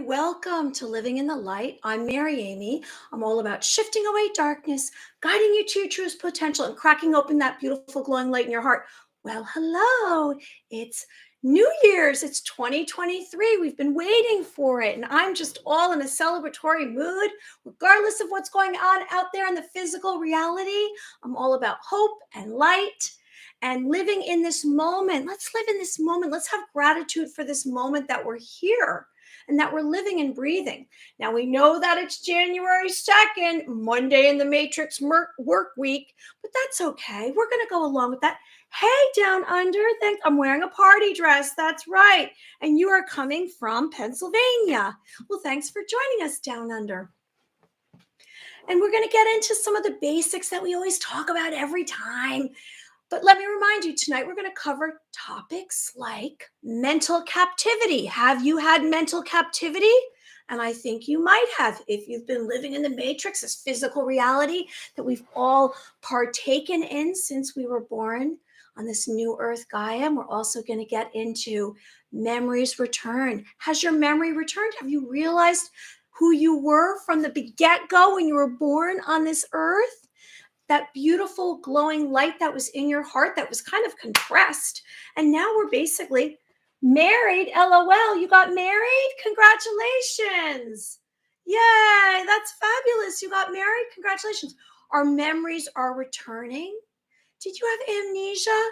Welcome to Living in the Light. I'm Mary Amy. I'm all about shifting away darkness, guiding you to your truest potential, and cracking open that beautiful glowing light in your heart. Well, hello. It's New Year's. It's 2023. We've been waiting for it, and I'm just all in a celebratory mood, regardless of what's going on out there in the physical reality. I'm all about hope and light and living in this moment. Let's live in this moment. Let's have gratitude for this moment that we're here and that we're living and breathing. Now, we know that it's January 2nd, Monday in the Matrix work week, but that's okay. We're going to go along with that. Hey, down under, I'm wearing a party dress. That's right. And you are coming from Pennsylvania. Well, thanks for joining us, down under. And we're going to get into some of the basics that we always talk about every time. But let me remind you, tonight we're going to cover topics like mental captivity. Have you had mental captivity? And I think you might have if you've been living in the matrix, this physical reality that we've all partaken in since we were born on this new earth Gaia. And we're also going to get into memories return. Has your memory returned? Have you realized who you were from the get-go when you were born on this earth? That beautiful glowing light that was in your heart that was kind of compressed. And now we're basically married. LOL, you got married? Congratulations. Yay, that's fabulous. You got married? Congratulations. Our memories are returning. Did you have amnesia?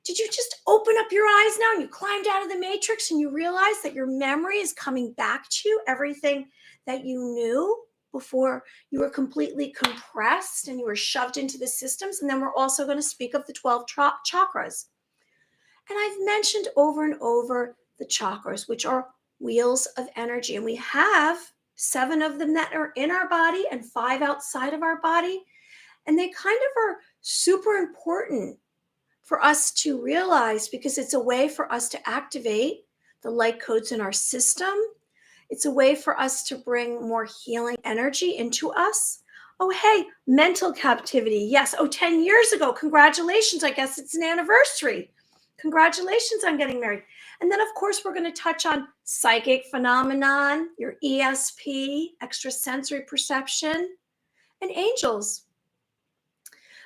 Did you just open up your eyes now and you climbed out of the matrix and you realized that your memory is coming back to you, everything that you knew before you were completely compressed and you were shoved into the systems? And then we're also going to speak of the 12 chakras. And I've mentioned over and over the chakras, which are wheels of energy. And we have 7 of them that are in our body and 5 outside of our body. And they kind of are super important for us to realize because it's a way for us to activate the light codes in our system. It's a way for us to bring more healing energy into us. Oh, hey, mental captivity. Yes. Oh, 10 years ago. Congratulations. I guess it's an anniversary. Congratulations on getting married. And then, of course, we're going to touch on psychic phenomenon, your ESP, extrasensory perception, and angels.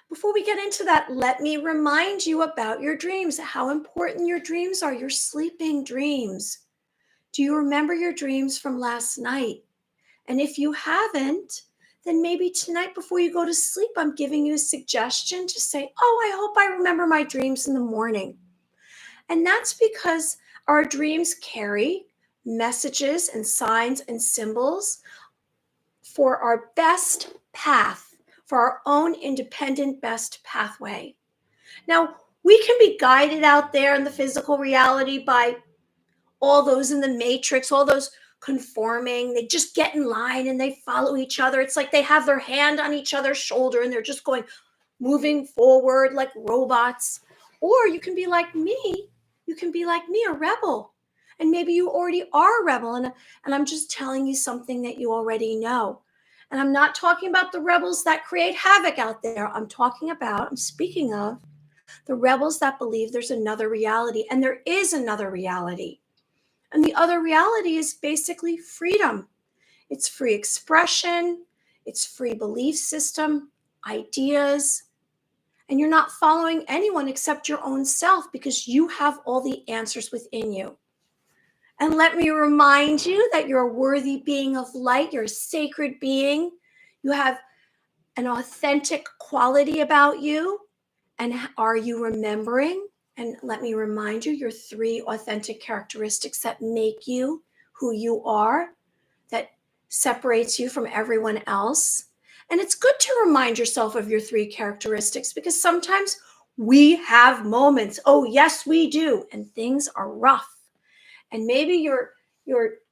Before we get into that, let me remind you about your dreams, how important your dreams are, your sleeping dreams. Do you remember your dreams from last night? And if you haven't, then maybe tonight before you go to sleep, I'm giving you a suggestion to say, oh, I hope I remember my dreams in the morning. And that's because our dreams carry messages and signs and symbols for our best path, for our own independent best pathway. Now, we can be guided out there in the physical reality by all those in the matrix, all those conforming. They just get in line and they follow each other. It's like they have their hand on each other's shoulder and they're just moving forward like robots. Or you can be like me. You can be like me, a rebel. And maybe you already are a rebel. And I'm just telling you something that you already know. And I'm not talking about the rebels that create havoc out there. I'm speaking of the rebels that believe there's another reality. And there is another reality. And the other reality is basically freedom. It's free expression. It's free belief system, ideas. And you're not following anyone except your own self because you have all the answers within you. And let me remind you that you're a worthy being of light. You're a sacred being. You have an authentic quality about you. And are you remembering? And let me remind you, your 3 authentic characteristics that make you who you are, that separates you from everyone else. And it's good to remind yourself of your 3 characteristics because sometimes we have moments. Oh, yes, we do. And things are rough. And maybe you're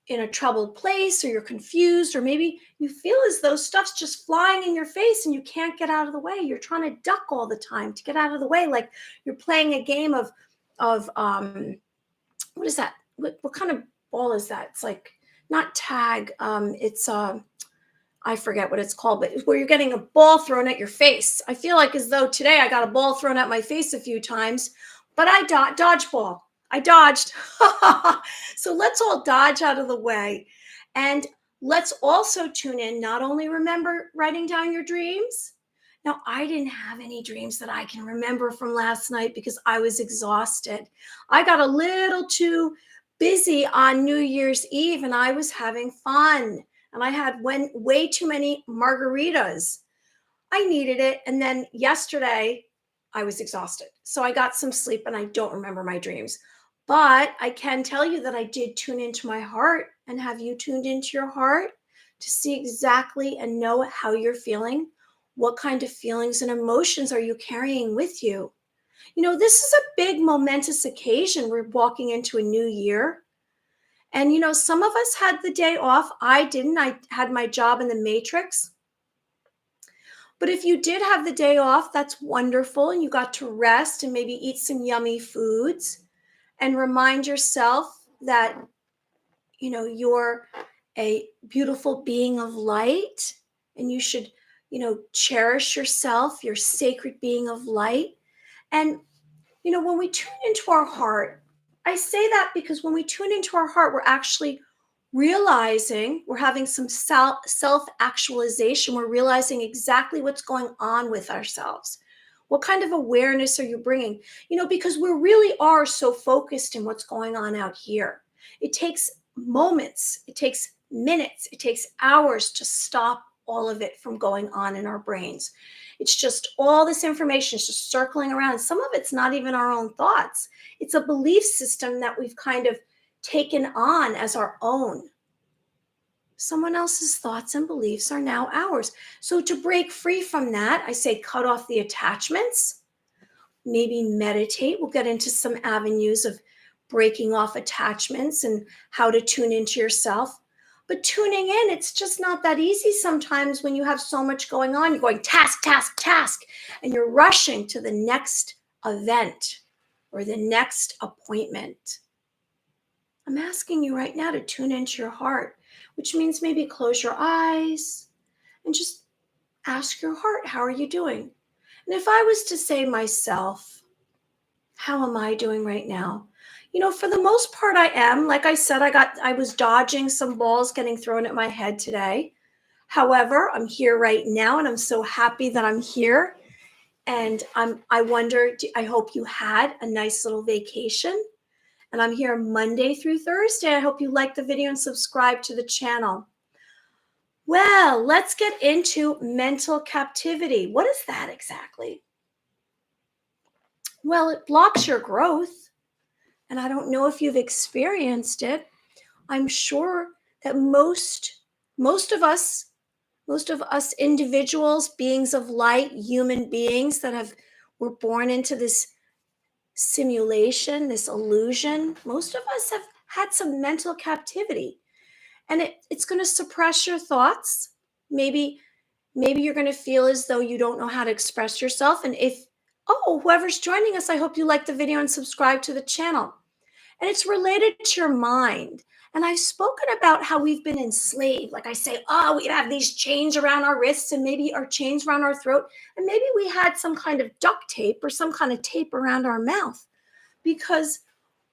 in a troubled place or you're confused or maybe you feel as though stuff's just flying in your face and you can't get out of the way. You're trying to duck all the time to get out of the way. Like you're playing a game of what is that? What kind of ball is that? It's like not tag. It's I forget what it's called, but where you're getting a ball thrown at your face. I feel like as though today I got a ball thrown at my face a few times, but I dodgeball. I dodged. So let's all dodge out of the way. And let's also tune in, not only remember writing down your dreams. Now, I didn't have any dreams that I can remember from last night because I was exhausted. I got a little too busy on New Year's Eve and I was having fun. And I had way too many margaritas. I needed it. And then yesterday, I was exhausted. So I got some sleep and I don't remember my dreams. But I can tell you that I did tune into my heart. And have you tuned into your heart to see exactly and know how you're feeling? What kind of feelings and emotions are you carrying with you? You know, this is a big, momentous occasion. We're walking into a new year. And, you know, some of us had the day off. I didn't. I had my job in the Matrix. But if you did have the day off, that's wonderful. And you got to rest and maybe eat some yummy foods and remind yourself that, you know, you're a beautiful being of light and you should, you know, cherish yourself, your sacred being of light. And, you know, when we tune into our heart, I say that because when we tune into our heart, we're actually realizing we're having some self actualization. We're realizing exactly what's going on with ourselves. What kind of awareness are you bringing? You know, because we really are so focused in what's going on out here. It takes moments, it takes minutes, it takes hours to stop all of it from going on in our brains. It's just all this information is just circling around. Some of it's not even our own thoughts. It's a belief system that we've kind of taken on as our own. Someone else's thoughts and beliefs are now ours. So to break free from that, I say cut off the attachments, maybe meditate. We'll get into some avenues of breaking off attachments and how to tune into yourself. But tuning in, it's just not that easy sometimes when you have so much going on. You're going task, task, task, and you're rushing to the next event or the next appointment. I'm asking you right now to tune into your heart, which means maybe close your eyes and just ask your heart, how are you doing? And if I was to say myself, how am I doing right now? You know, for the most part, I am. Like I said, I was dodging some balls getting thrown at my head today. However, I'm here right now and I'm so happy that I'm here. And I wonder, I hope you had a nice little vacation. And I'm here Monday through Thursday. I hope you like the video and subscribe to the channel. Well, let's get into mental captivity. What is that exactly? Well, it blocks your growth. And I don't know if you've experienced it. I'm sure that most of us individuals, beings of light, human beings that were born into this simulation, this illusion, most of us have had some mental captivity. And it's going to suppress your thoughts. Maybe you're going to feel as though you don't know how to express yourself. And whoever's joining us, I hope you like the video and subscribe to the channel. And it's related to your mind. And I've spoken about how we've been enslaved. Like I say, we have these chains around our wrists and maybe our chains around our throat. And maybe we had some kind of duct tape or some kind of tape around our mouth because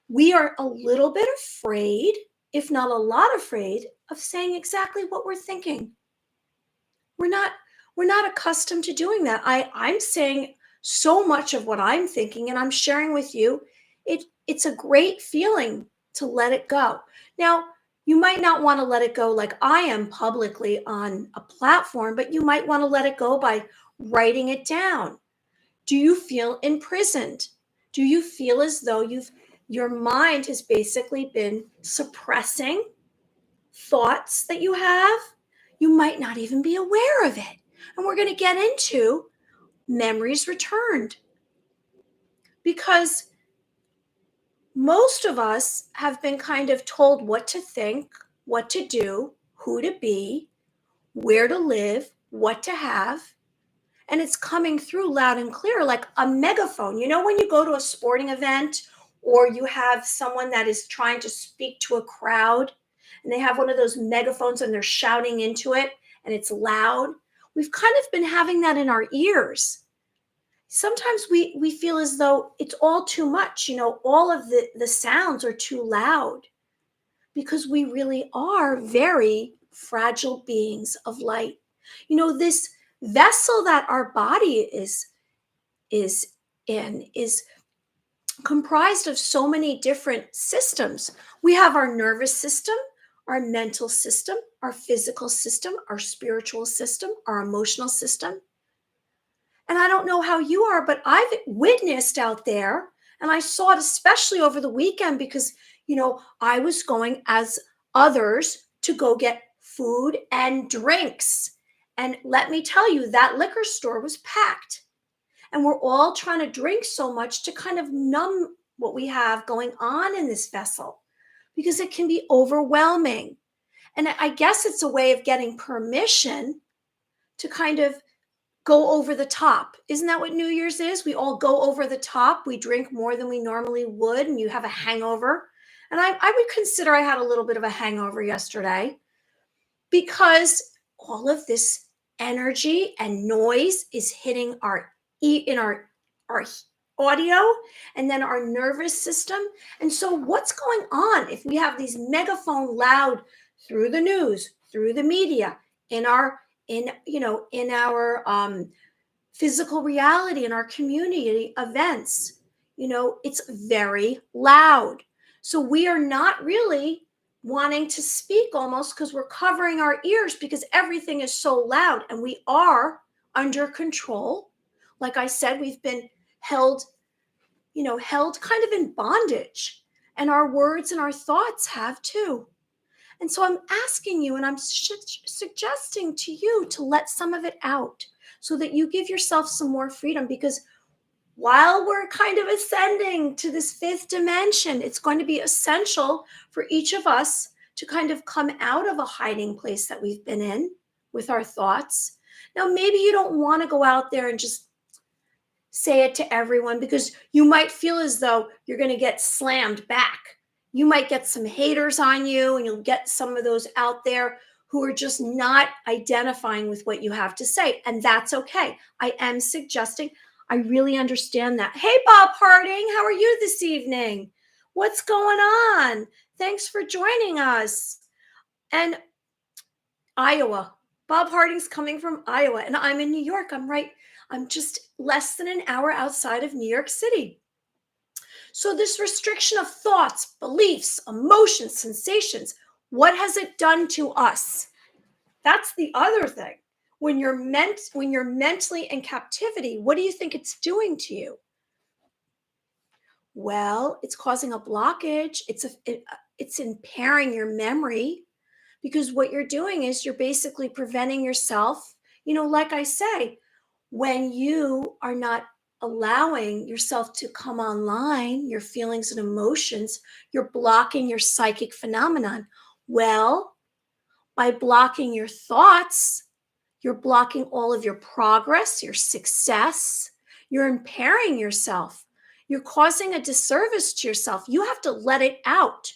we are a little bit afraid, if not a lot afraid, of saying exactly what we're thinking. We're not accustomed to doing that. I'm saying so much of what I'm thinking and I'm sharing with you. It's a great feeling to let it go. Now, you might not want to let it go like I am publicly on a platform, but you might want to let it go by writing it down. Do you feel imprisoned? Do you feel as though your mind has basically been suppressing thoughts that you have? You might not even be aware of it. And we're going to get into memories returned because most of us have been kind of told what to think, what to do, who to be, where to live, what to have. And it's coming through loud and clear like a megaphone. You know, when you go to a sporting event or you have someone that is trying to speak to a crowd and they have one of those megaphones and they're shouting into it and it's loud. We've kind of been having that in our ears. sometimes we feel as though it's all too much, all of the sounds are too loud, because we really are very fragile beings of light. This vessel that our body is in is comprised of so many different systems. We have our nervous system, our mental system, our physical system, our spiritual system, our emotional system. And I don't know how you are, but I've witnessed out there, and I saw it especially over the weekend because, I was going as others to go get food and drinks. And let me tell you, that liquor store was packed. And we're all trying to drink so much to kind of numb what we have going on in this vessel, because it can be overwhelming. And I guess it's a way of getting permission to kind of go over the top. Isn't that what New Year's is? We all go over the top. We drink more than we normally would, and you have a hangover. And I would consider I had a little bit of a hangover yesterday, because all of this energy and noise is hitting in our audio, and then our nervous system. And so what's going on if we have these megaphone loud through the news, through the media, in our physical reality, in our community events? It's very loud. So we are not really wanting to speak, almost, because we're covering our ears because everything is so loud, and we are under control. Like I said, we've been held kind of in bondage, and our words and our thoughts have too. And so I'm asking you, and I'm suggesting to you to let some of it out, so that you give yourself some more freedom. Because while we're kind of ascending to this fifth dimension, it's going to be essential for each of us to kind of come out of a hiding place that we've been in with our thoughts. Now, maybe you don't want to go out there and just say it to everyone, because you might feel as though you're going to get slammed back. You might get some haters on you, and you'll get some of those out there who are just not identifying with what you have to say. And that's okay. I am suggesting, I really understand that. Hey, Bob Harding, how are you this evening? What's going on? Thanks for joining us. And Iowa. Bob Harding's coming from Iowa, and I'm in New York. I'm just less than an hour outside of New York City. So this restriction of thoughts, beliefs, emotions, sensations, what has it done to us? That's the other thing. When you're mentally in captivity, what do you think it's doing to you? Well, it's causing a blockage. It's impairing your memory, because what you're doing is you're basically preventing yourself. Like I say, when you are not allowing yourself to come online, your feelings and emotions, you're blocking your psychic phenomenon. Well, by blocking your thoughts, you're blocking all of your progress, your success. You're impairing yourself. You're causing a disservice to yourself. You have to let it out.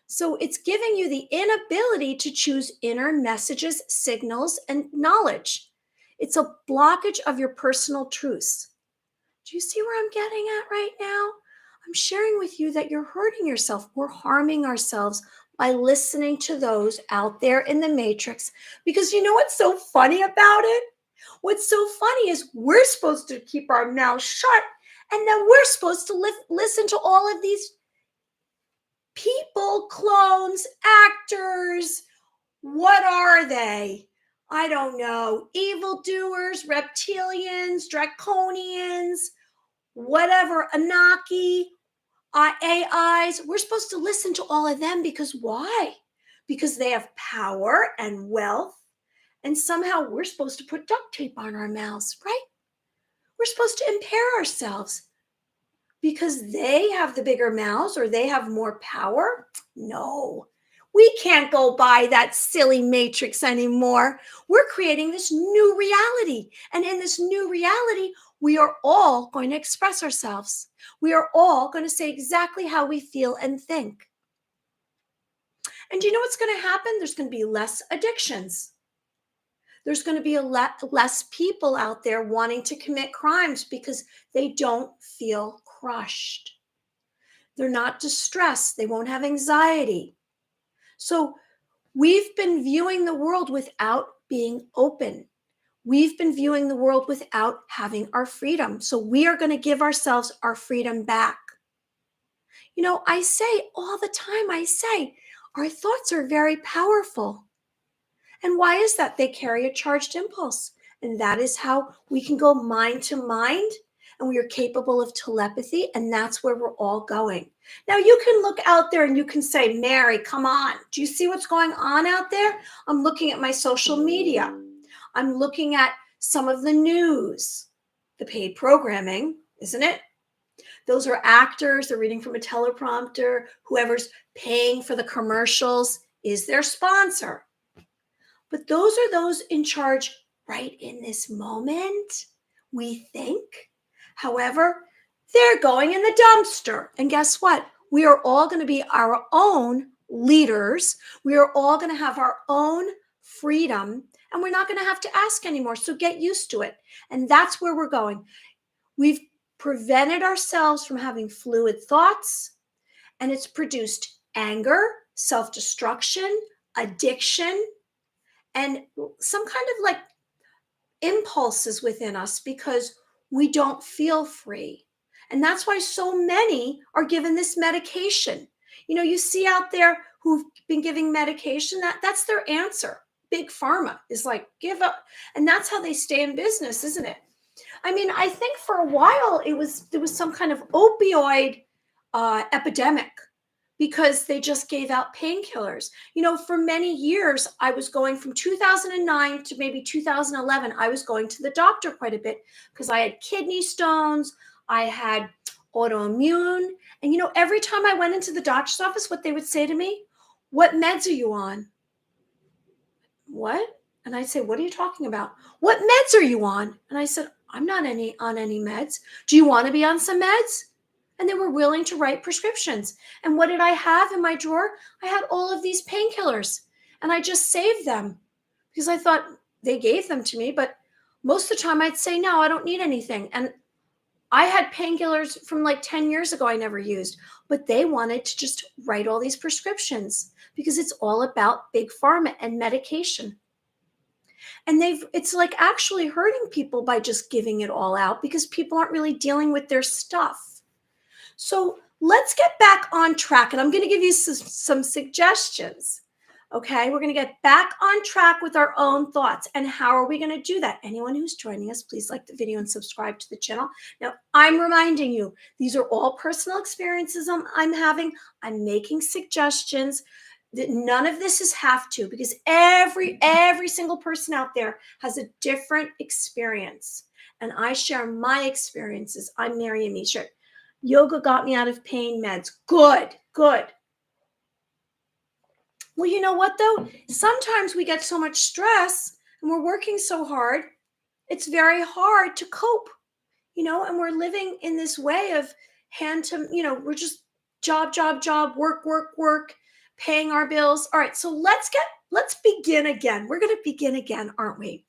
So it's giving you the inability to choose inner messages, signals, and knowledge. It's a blockage of your personal truths. Do you see where I'm getting at right now? I'm sharing with you that you're hurting yourself. We're harming ourselves by listening to those out there in the matrix. Because you know what's so funny about it? What's so funny is we're supposed to keep our mouths shut, and then we're supposed to listen to all of these people, clones, actors. What are they? I don't know. Evildoers, reptilians, draconians, whatever, Anaki, AIs. We're supposed to listen to all of them, because why? Because they have power and wealth. And somehow we're supposed to put duct tape on our mouths, right? We're supposed to impair ourselves because they have the bigger mouths or they have more power. No, we can't go by that silly matrix anymore. We're creating this new reality. And in this new reality, we are all going to express ourselves. We are all going to say exactly how we feel and think. And you know what's going to happen? There's going to be less addictions. There's going to be less people out there wanting to commit crimes because they don't feel crushed. They're not distressed. They won't have anxiety. So we've been viewing the world without being open. We've been viewing the world without having our freedom. So we are going to give ourselves our freedom back. I say all the time, our thoughts are very powerful. And why is that? They carry a charged impulse. And that is how we can go mind to mind, and we are capable of telepathy. And that's where we're all going. Now, you can look out there and you can say, Mary, come on. Do you see what's going on out there? I'm looking at my social media. I'm looking at some of the news, the paid programming, isn't it? Those are actors. They're reading from a teleprompter. Whoever's paying for the commercials is their sponsor. But those are those in charge right in this moment, we think. However, they're going in the dumpster. And guess what? We are all going to be our own leaders. We are all going to have our own freedom, and we're not going to have to ask anymore. So get used to it. And that's where we're going. We've prevented ourselves from having fluid thoughts, and it's produced anger, self-destruction, addiction, and some kind of like impulses within us because we don't feel free. And that's why so many are given this medication. You see out there who've been giving medication, that's their answer. Big pharma is like, give up. And that's how they stay in business, isn't it? I mean, I think for a while there was some kind of opioid epidemic because they just gave out painkillers. For many years, I was going from 2009 to maybe 2011. I was going to the doctor quite a bit because I had kidney stones, I had autoimmune. And every time I went into the doctor's office, what they would say to me, what meds are you on? What? And I'd say, what are you talking about? What meds are you on? And I said, I'm not on any meds. Do you want to be on some meds? And they were willing to write prescriptions. And what did I have in my drawer? I had all of these painkillers, and I just saved them because I thought they gave them to me. But most of the time I'd say, no, I don't need anything. And I had painkillers from like 10 years ago I never used, but they wanted to just write all these prescriptions because it's all about big pharma and medication. And it's like actually hurting people by just giving it all out because people aren't really dealing with their stuff. So let's get back on track, and I'm going to give you some suggestions. Okay, we're going to get back on track with our own thoughts. And how are we going to do that? Anyone who's joining us, please like the video and subscribe to the channel. Now, I'm reminding you, these are all personal experiences I'm having. I'm making suggestions. That none of this is have to, because every single person out there has a different experience. And I share my experiences. I'm Mary Amisha. Yoga got me out of pain meds. Good. Well, you know what though? Sometimes we get so much stress and we're working so hard, it's very hard to cope, and we're living in this way of we're just job, work, paying our bills. All right, so let's begin again. We're going to begin again, aren't we?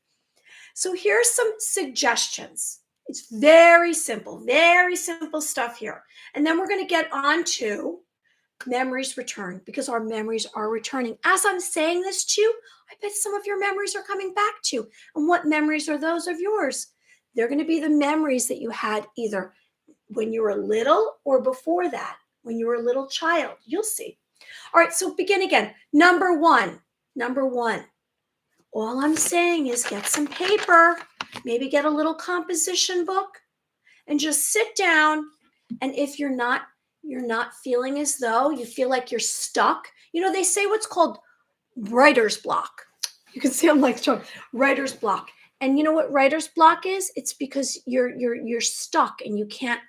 So here's some suggestions. It's very simple stuff here. And then we're going to get on to memories return, because our memories are returning. As I'm saying this to you, I bet some of your memories are coming back to you. And what memories are those of yours? They're going to be the memories that you had either when you were little or before that, when you were a little child. You'll see. All right, so begin again. Number one. All I'm saying is get some paper, maybe get a little composition book, and just sit down. And if you're not feeling as though you feel like you're stuck, they say what's called writer's block. You can see I'm like writer's block. And you know what writer's block is? It's because you're stuck and you can't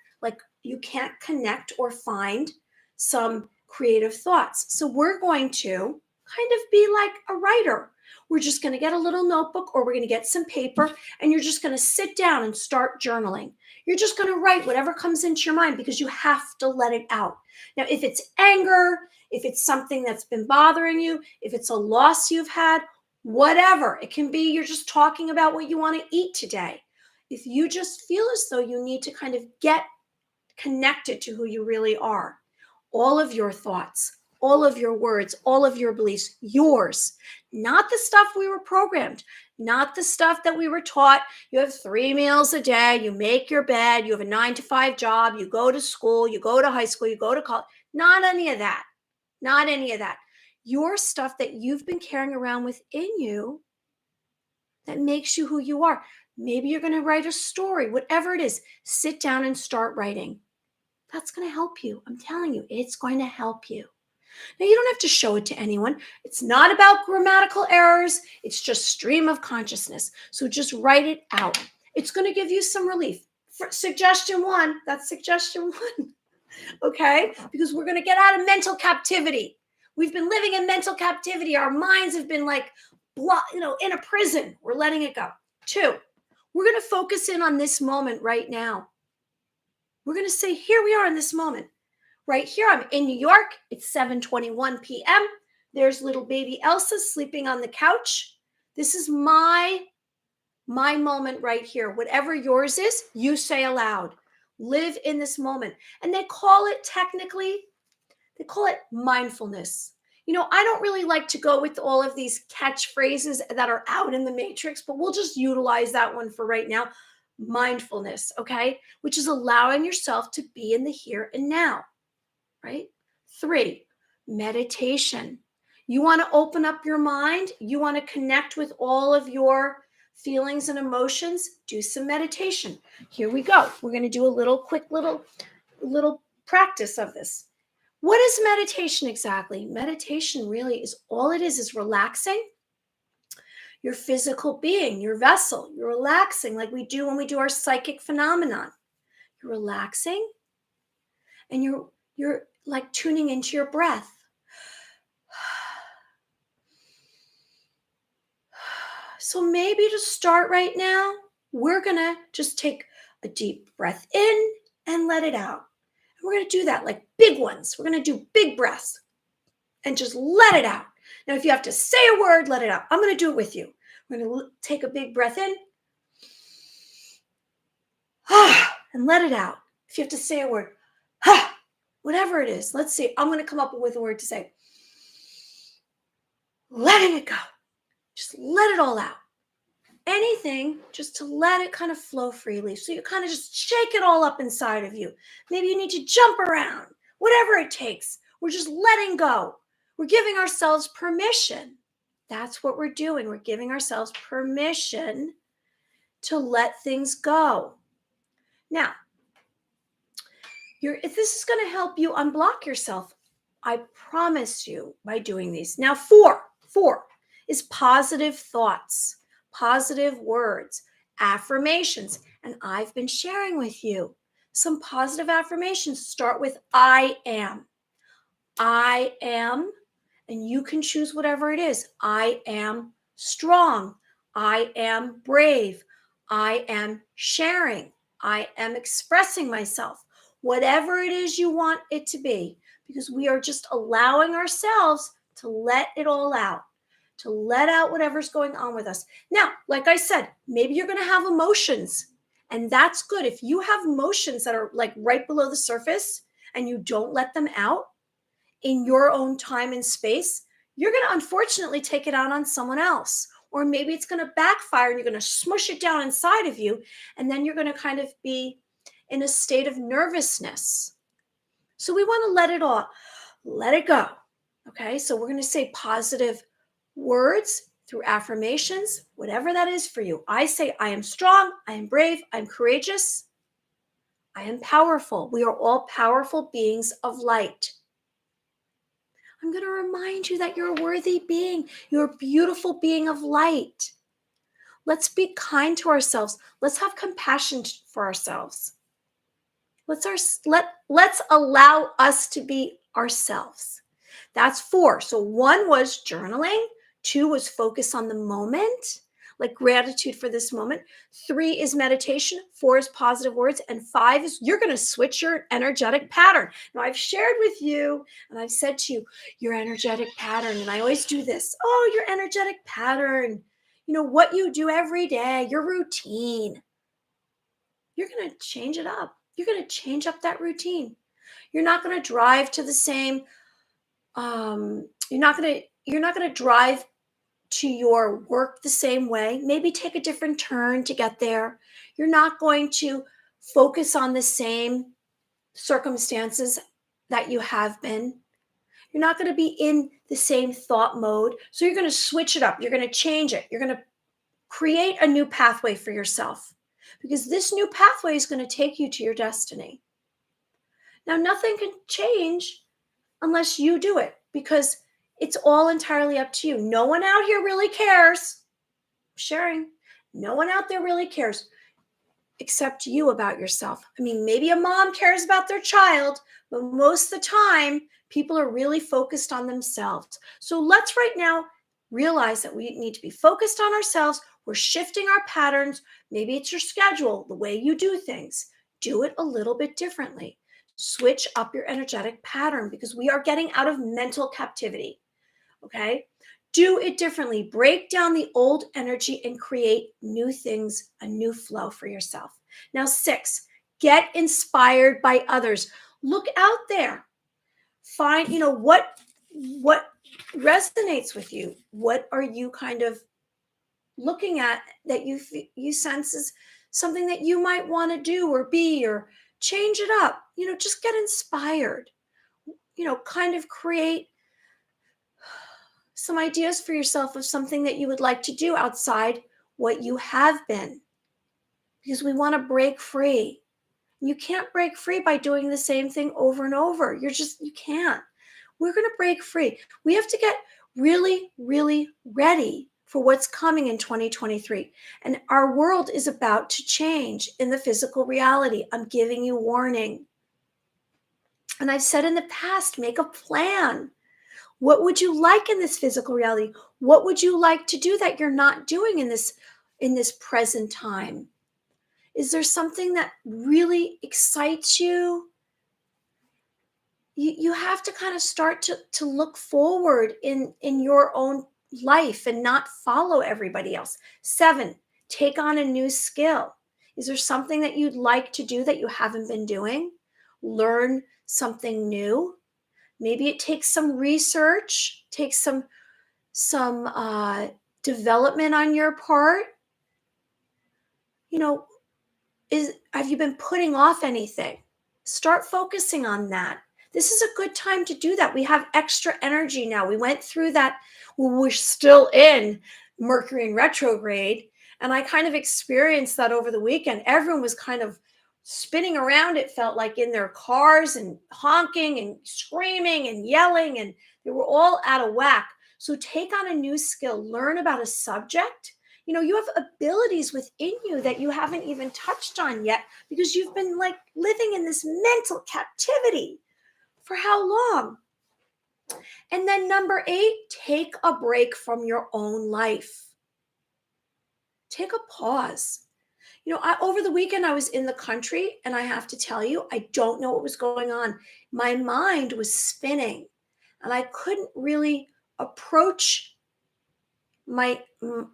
connect or find some creative thoughts. So we're going to kind of be like a writer. We're just going to get a little notebook, or we're going to get some paper, and you're just going to sit down and start journaling. You're just going to write whatever comes into your mind, because you have to let it out. Now, if it's anger, if it's something that's been bothering you, if it's a loss you've had, Whatever. It can be you're just talking about what you want to eat today. If you just feel as though you need to kind of get connected to who you really are, all of your thoughts, all of your words, all of your beliefs, yours, not the stuff we were programmed, not the stuff that we were taught. You have 3 meals a day, you make your bed, you have a 9 to 5 job, you go to school, you go to high school, you go to college. Not any of that. Not any of that. Your stuff that you've been carrying around within you that makes you who you are. Maybe you're going to write a story, whatever it is. Sit down and start writing. That's going to help you. I'm telling you, it's going to help you. Now, you don't have to show it to anyone. It's not about grammatical errors. It's just stream of consciousness. So just write it out. It's going to give you some relief. For suggestion one, that's suggestion one, okay? Because we're going to get out of mental captivity. We've been living in mental captivity. Our minds have been like, in a prison. We're letting it go. 2, we're going to focus in on this moment right now. We're going to say, here we are in this moment. Right here, I'm in New York. It's 7:21 p.m. There's little baby Elsa sleeping on the couch. This is my moment right here. Whatever yours is, you say aloud. Live in this moment. And they call it mindfulness. I don't really like to go with all of these catchphrases that are out in the matrix, but we'll just utilize that one for right now. Mindfulness, okay? Which is allowing yourself to be in the here and now. Right? 3, meditation. You want to open up your mind. You want to connect with all of your feelings and emotions. Do some meditation. Here we go. We're going to do a quick little practice of this. What is meditation exactly? Meditation really is all it is relaxing your physical being, your vessel. You're relaxing like we do when we do our psychic phenomenon. You're relaxing and you're like tuning into your breath. So maybe to start right now, we're going to just take a deep breath in and let it out. And we're going to do that like big ones. We're going to do big breaths and just let it out. Now, if you have to say a word, let it out. I'm going to do it with you. We're going to take a big breath in and let it out. If you have to say a word, whatever it is, let's see. I'm going to come up with a word to say. Letting it go. Just let it all out. Anything just to let it kind of flow freely. So you kind of just shake it all up inside of you. Maybe you need to jump around. Whatever it takes. We're just letting go. We're giving ourselves permission. That's what we're doing. We're giving ourselves permission to let things go. Now, if this is going to help you unblock yourself, I promise you by doing these. Now, 4 is positive thoughts, positive words, affirmations. And I've been sharing with you some positive affirmations. Start with I am. I am, and you can choose whatever it is. I am strong. I am brave. I am sharing. I am expressing myself. Whatever it is you want it to be, because we are just allowing ourselves to let it all out, to let out whatever's going on with us. Now, like I said, maybe you're going to have emotions, and that's good. If you have emotions that are like right below the surface and you don't let them out in your own time and space, you're going to unfortunately take it out on someone else. Or maybe it's going to backfire and you're going to smush it down inside of you. And then you're going to kind of be in a state of nervousness. So we want to let it go. Okay, so we're going to say positive words through affirmations, whatever that is for you. I say, I am strong, I am brave, I'm courageous, I am powerful. We are all powerful beings of light. I'm going to remind you that you're a worthy being. You're a beautiful being of light. Let's be kind to ourselves. Let's have compassion for ourselves. Let's allow us to be ourselves. That's 4. So 1 was journaling. 2 was focus on the moment. like gratitude for this moment. 3 is meditation. 4 is positive words. And 5 is you're going to switch your energetic pattern. Now, I've shared with you and I've said to you, your energetic pattern. And I always do this. Oh, your energetic pattern. What you do every day, your routine. You're going to change it up. You're going to change up that routine. You're not going to drive to the same you're not going to drive to your work the same way. Maybe take a different turn to get there. You're not going to focus on the same circumstances that you have been. You're not going to be in the same thought mode. So you're going to switch it up. You're going to change it. You're going to create a new pathway for yourself because this new pathway is going to take you to your destiny. Now, nothing can change unless you do it because it's all entirely up to you. No one out here really cares. Sharing. No one out there really cares except you about yourself. I mean, maybe a mom cares about their child, but most of the time, people are really focused on themselves. So let's right now realize that we need to be focused on ourselves. We're shifting our patterns. Maybe it's your schedule, the way you do things. Do it a little bit differently. Switch up your energetic pattern because we are getting out of mental captivity. Okay? Do it differently. Break down the old energy and create new things, a new flow for yourself. Now, 6, get inspired by others. Look out there. Find, what resonates with you. What are you kind of looking at that you sense is something that you might want to do or be or change it up. Just get inspired. Kind of create some ideas for yourself of something that you would like to do outside what you have been. Because we want to break free. You can't break free by doing the same thing over and over. You can't. We're going to break free. We have to get really, really ready for what's coming in 2023. And our world is about to change in the physical reality. I'm giving you warning. And I've said in the past, make a plan. What would you like in this physical reality? What would you like to do that you're not doing in this present time? Is there something that really excites you? You have to kind of start to look forward in your own life and not follow everybody else. 7, take on a new skill. Is there something that you'd like to do that you haven't been doing? Learn something new. Maybe it takes some research, takes some development on your part. Have you been putting off anything? Start focusing on that. This is a good time to do that. We have extra energy now. We went through that. We're still in Mercury in retrograde. And I kind of experienced that over the weekend. Everyone was kind of spinning around, it felt like, in their cars and honking and screaming and yelling. And they were all out of whack. So take on a new skill. Learn about a subject. You have abilities within you that you haven't even touched on yet because you've been like living in this mental captivity for how long? And then number 8, take a break from your own life. Take a pause. Over the weekend, I was in the country, and I have to tell you, I don't know what was going on. My mind was spinning, and I couldn't really approach my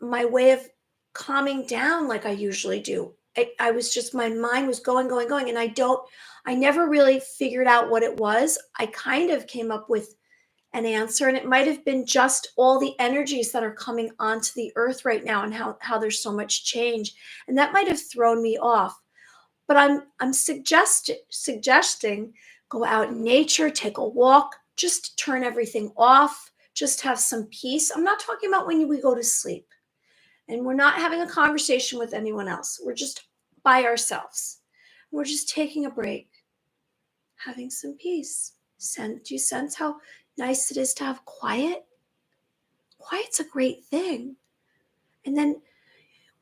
way of calming down like I usually do. I was just, my mind was going, and I never really figured out what it was. I kind of came up with an answer, and it might have been just all the energies that are coming onto the earth right now and how there's so much change. And that might have thrown me off. But I'm suggesting go out in nature, take a walk, just turn everything off, just have some peace. I'm not talking about when we go to sleep. And we're not having a conversation with anyone else. We're just by ourselves. We're just taking a break, having some peace. Do you sense how nice it is to have quiet? Quiet's a great thing. And then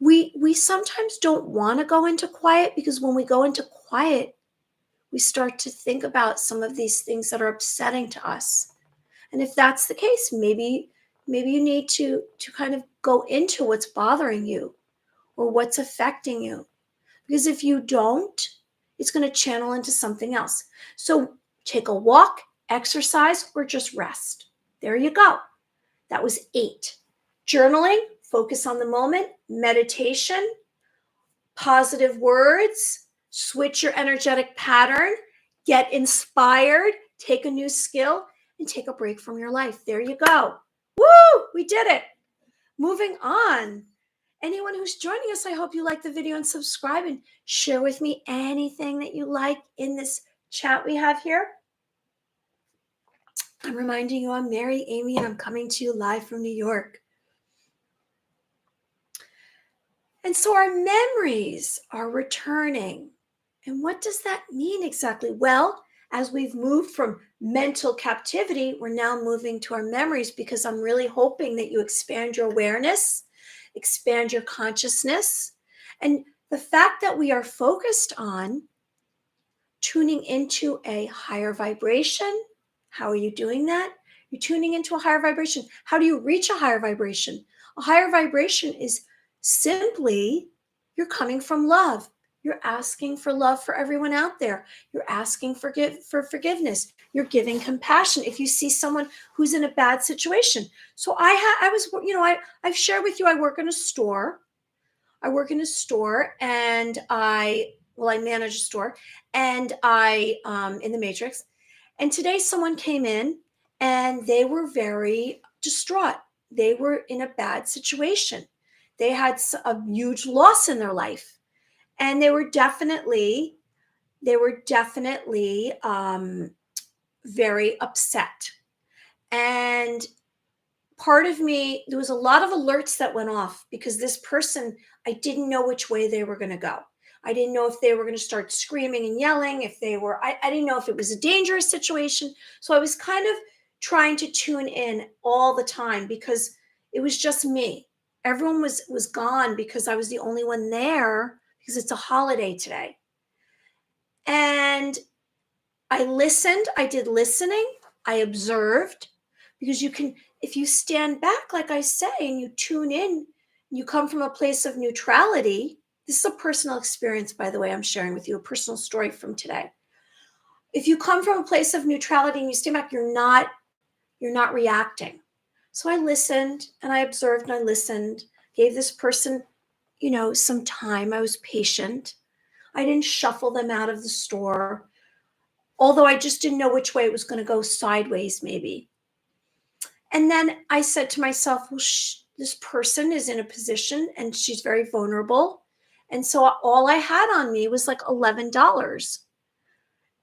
we sometimes don't want to go into quiet because when we go into quiet, we start to think about some of these things that are upsetting to us. And if that's the case, maybe you need to kind of go into what's bothering you or what's affecting you. Because if you don't, it's going to channel into something else. So take a walk, exercise, or just rest. There you go. That was 8. Journaling, focus on the moment, meditation, positive words, switch your energetic pattern, get inspired, take a new skill, and take a break from your life. There you go. Woo! We did it. Moving on. Anyone who's joining us, I hope you like the video and subscribe and share with me anything that you like in this chat we have here. I'm reminding you I'm Mary Amy and I'm coming to you live from New York. And so our memories are returning. And what does that mean exactly? Well, as we've moved from mental captivity, we're now moving to our memories because I'm really hoping that you expand your awareness, expand your consciousness. And the fact that we are focused on tuning into a higher vibration. How are you doing that? You're tuning into a higher vibration. How do you reach a higher vibration? A higher vibration is simply you're coming from love. You're asking for love for everyone out there. You're asking for forgiveness. You're giving compassion if you see someone who's in a bad situation. So I've shared with you, I work in a store. And I manage a store and I in the Matrix. And today someone came in and they were very distraught. They were in a bad situation. They had a huge loss in their life. And they were definitely very upset. And part of me, there was a lot of alerts that went off because this person, I didn't know which way they were going to go. I didn't know if they were going to start screaming and yelling, if they were, I didn't know if it was a dangerous situation. So I was kind of trying to tune in all the time because it was just me. Everyone was gone because I was the only one there because it's a holiday today. And I listened, I did listening, I observed, because you can, if you stand back, like I say, and you tune in, you come from a place of neutrality. This is a personal experience, by the way, I'm sharing with you, a personal story from today. If you come from a place of neutrality and you stand back, you're not reacting. So I listened and I observed and I listened, gave this person, some time. I was patient. I didn't shuffle them out of the store, although I just didn't know which way it was going to go, sideways maybe. And then I said to myself, well, this person is in a position and she's very vulnerable. And so all I had on me was like $11.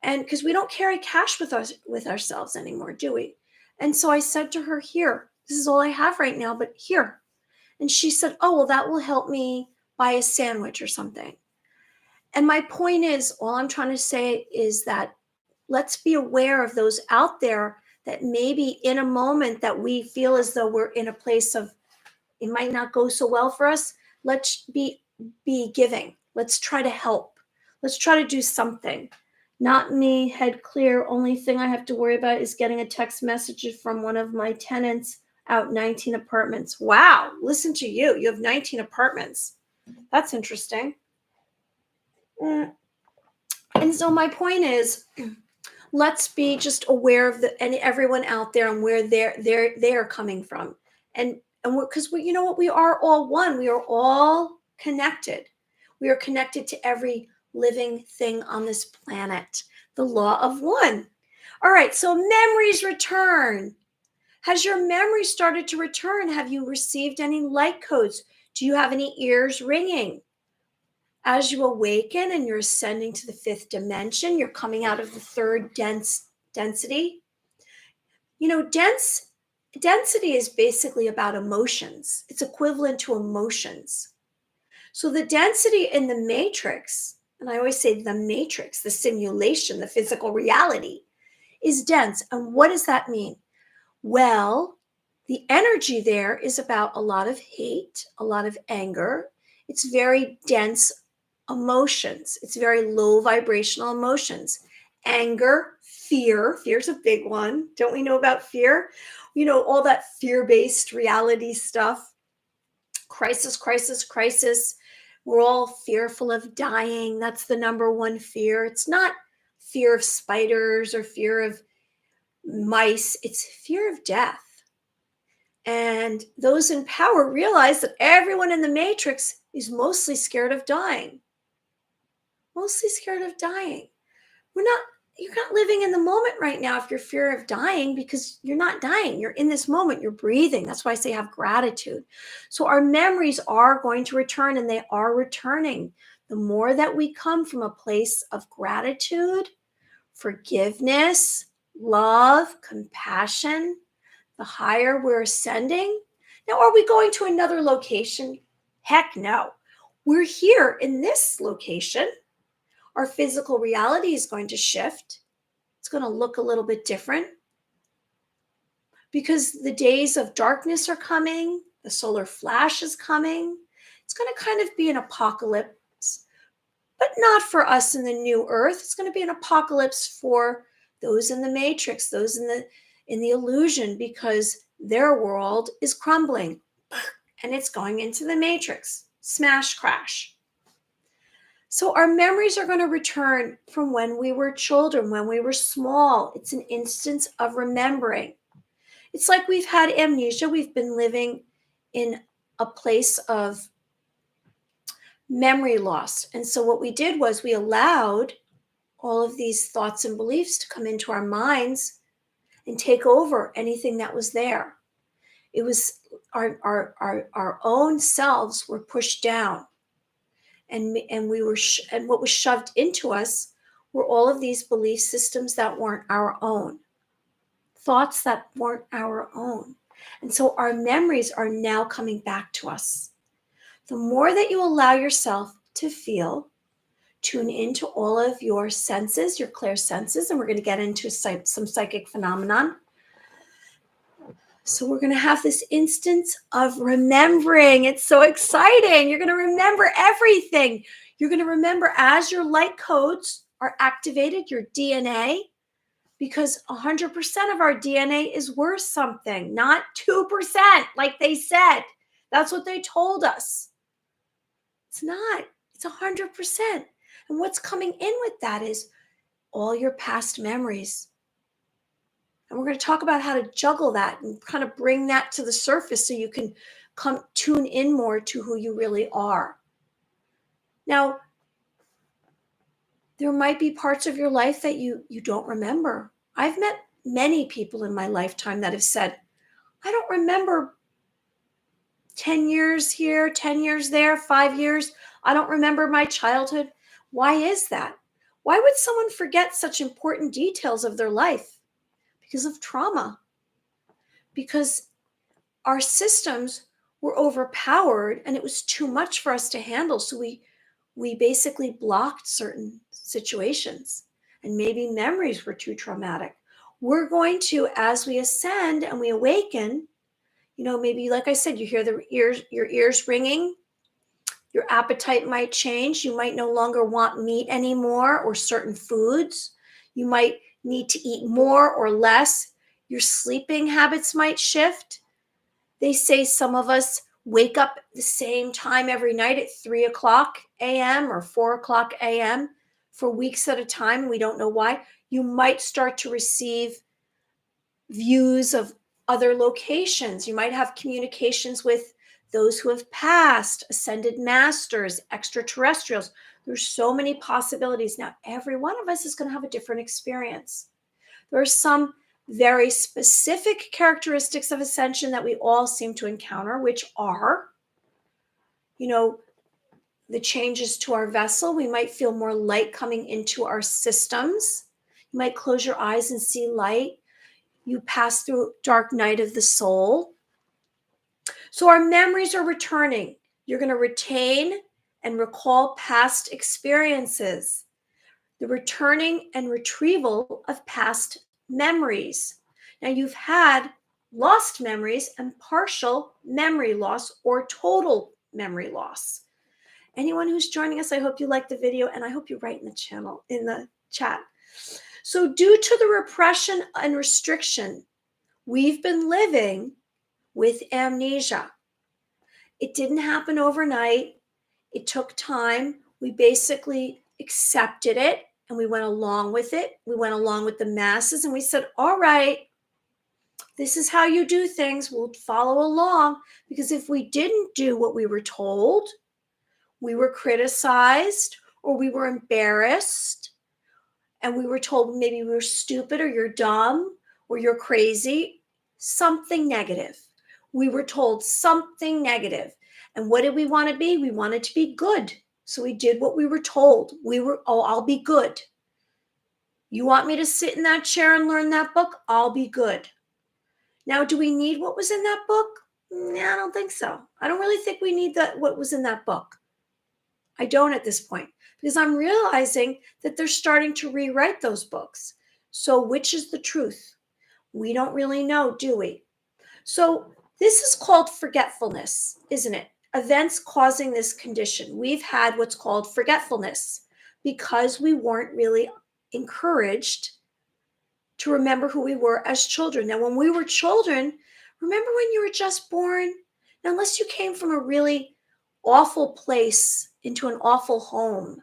And because we don't carry cash with ourselves anymore, do we? And so I said to her, here, this is all I have right now, but here. And she said, oh, well, that will help me buy a sandwich or something. And my point is, all I'm trying to say is that let's be aware of those out there that maybe in a moment that we feel as though we're in a place of it might not go so well for us. Let's be giving. Let's try to help. Let's try to do something. Not me, head clear. Only thing I have to worry about is getting a text message from one of my tenants out 19 apartments. Wow, listen to you. You have 19 apartments. That's interesting. And so my point is, let's be just aware of everyone out there and where they're coming from, and because you know what, we are all one. We are all connected. We are connected to every living thing on this planet. The law of one. All right, so memories return. Has your memory started to return? Have you received any light codes? Do you have any ears ringing? As you awaken and you're ascending to the 5th dimension, you're coming out of the 3rd density. Density is basically about emotions. It's equivalent to emotions. So the density in the matrix, and I always say the matrix, the simulation, the physical reality, is dense. And what does that mean? Well, the energy there is about a lot of hate, a lot of anger. It's very dense emotions. It's very low vibrational emotions. Anger, fear. Fear's a big one. Don't we know about fear? All that fear-based reality stuff. Crisis, crisis, crisis. We're all fearful of dying. That's the number one fear. It's not fear of spiders or fear of mice, it's fear of death. And those in power realize that everyone in the matrix is mostly scared of dying. Mostly scared of dying. We're not, you're not living in the moment right now if you're fear of dying, because you're not dying. You're in this moment, you're breathing. That's why I say have gratitude. So our memories are going to return, and they are returning. The more that we come from a place of gratitude, forgiveness, love, compassion, the higher we're ascending. Now, are we going to another location? Heck no. We're here in this location. Our physical reality is going to shift. It's going to look a little bit different because the days of darkness are coming. The solar flash is coming. It's going to kind of be an apocalypse, but not for us in the new earth. It's going to be an apocalypse for those in the matrix, those in the illusion, because their world is crumbling and it's going into the matrix. Smash, crash. So our memories are going to return from when we were children, when we were small. It's an instance of remembering. It's like we've had amnesia. We've been living in a place of memory loss. And so what we did was we allowed all of these thoughts and beliefs to come into our minds and take over anything that was there. It was our own selves were pushed down, and we were and what was shoved into us were all of these belief systems that weren't our own, thoughts that weren't our own. And so our memories are now coming back to us. The more that you allow yourself to feel, tune into all of your senses, your clear senses, and we're going to get into some psychic phenomenon. So we're going to have this instance of remembering. It's so exciting. You're going to remember everything. You're going to remember as your light codes are activated, your DNA, because 100% of our DNA is worth something, not 2%, like they said. That's what they told us. It's not. It's 100%. And what's coming in with that is all your past memories. And we're going to talk about how to juggle that and kind of bring that to the surface so you can come tune in more to who you really are. Now, there might be parts of your life that you don't remember. I've met many people in my lifetime that have said, I don't remember 10 years here, 10 years there, 5 years. I don't remember my childhood. Why is that? Why would someone forget such important details of their life? Because of trauma. Because our systems were overpowered and it was too much for us to handle. So we basically blocked certain situations, and maybe memories were too traumatic. We're going to, as we ascend and we awaken, maybe like I said, you hear your ears ringing, your appetite might change. You might no longer want meat anymore or certain foods. You might need to eat more or less. Your sleeping habits might shift. They say some of us wake up at the same time every night at 3 o'clock a.m. or 4 o'clock a.m. for weeks at a time. We don't know why. You might start to receive views of other locations. You might have communications with those who have passed, ascended masters, extraterrestrials. There's so many possibilities. Now, every one of us is going to have a different experience. There are some very specific characteristics of ascension that we all seem to encounter, which are, the changes to our vessel. We might feel more light coming into our systems. You might close your eyes and see light. You pass through dark night of the soul. So our memories are returning. You're going to retain and recall past experiences. The returning and retrieval of past memories. Now, you've had lost memories and partial memory loss or total memory loss. Anyone who's joining us, I hope you like the video, and I hope you write in the chat. So due to the repression and restriction, we've been living with amnesia. It didn't happen overnight. It took time. We basically accepted it and we went along with it. We went along with the masses and we said, all right, this is how you do things. We'll follow along. Because if we didn't do what we were told, we were criticized or we were embarrassed and we were told maybe we were stupid or you're dumb or you're crazy, something negative. We were told something negative. And what did we want to be? We wanted to be good. So we did what we were told. Oh, I'll be good. You want me to sit in that chair and learn that book? I'll be good. Now, do we need what was in that book? I don't think so. I don't really think we need what was in that book. I don't at this point because I'm realizing that they're starting to rewrite those books. So which is the truth? We don't really know, do we? So this is called forgetfulness, isn't it? Events causing this condition. We've had what's called forgetfulness because we weren't really encouraged to remember who we were as children. Now, when we were children, remember when you were just born? Now, unless you came from a really awful place into an awful home,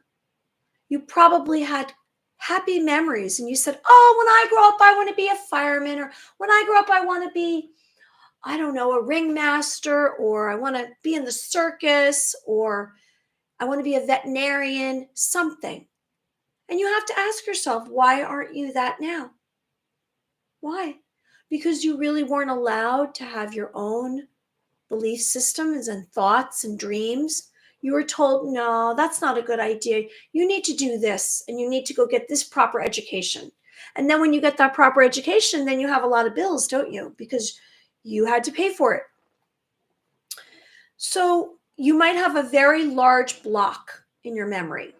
you probably had happy memories and you said, oh, when I grow up, I want to be a fireman, or when I grow up, I want to be, I don't know, a ringmaster, or I want to be in the circus, or I want to be a veterinarian, something. And you have to ask yourself, why aren't you that now? Why? Because you really weren't allowed to have your own belief systems and thoughts and dreams. You were told, no, that's not a good idea. You need to do this and you need to go get this proper education. And then when you get that proper education, then you have a lot of bills, don't you? Because you had to pay for it. So you might have a very large block in your memory.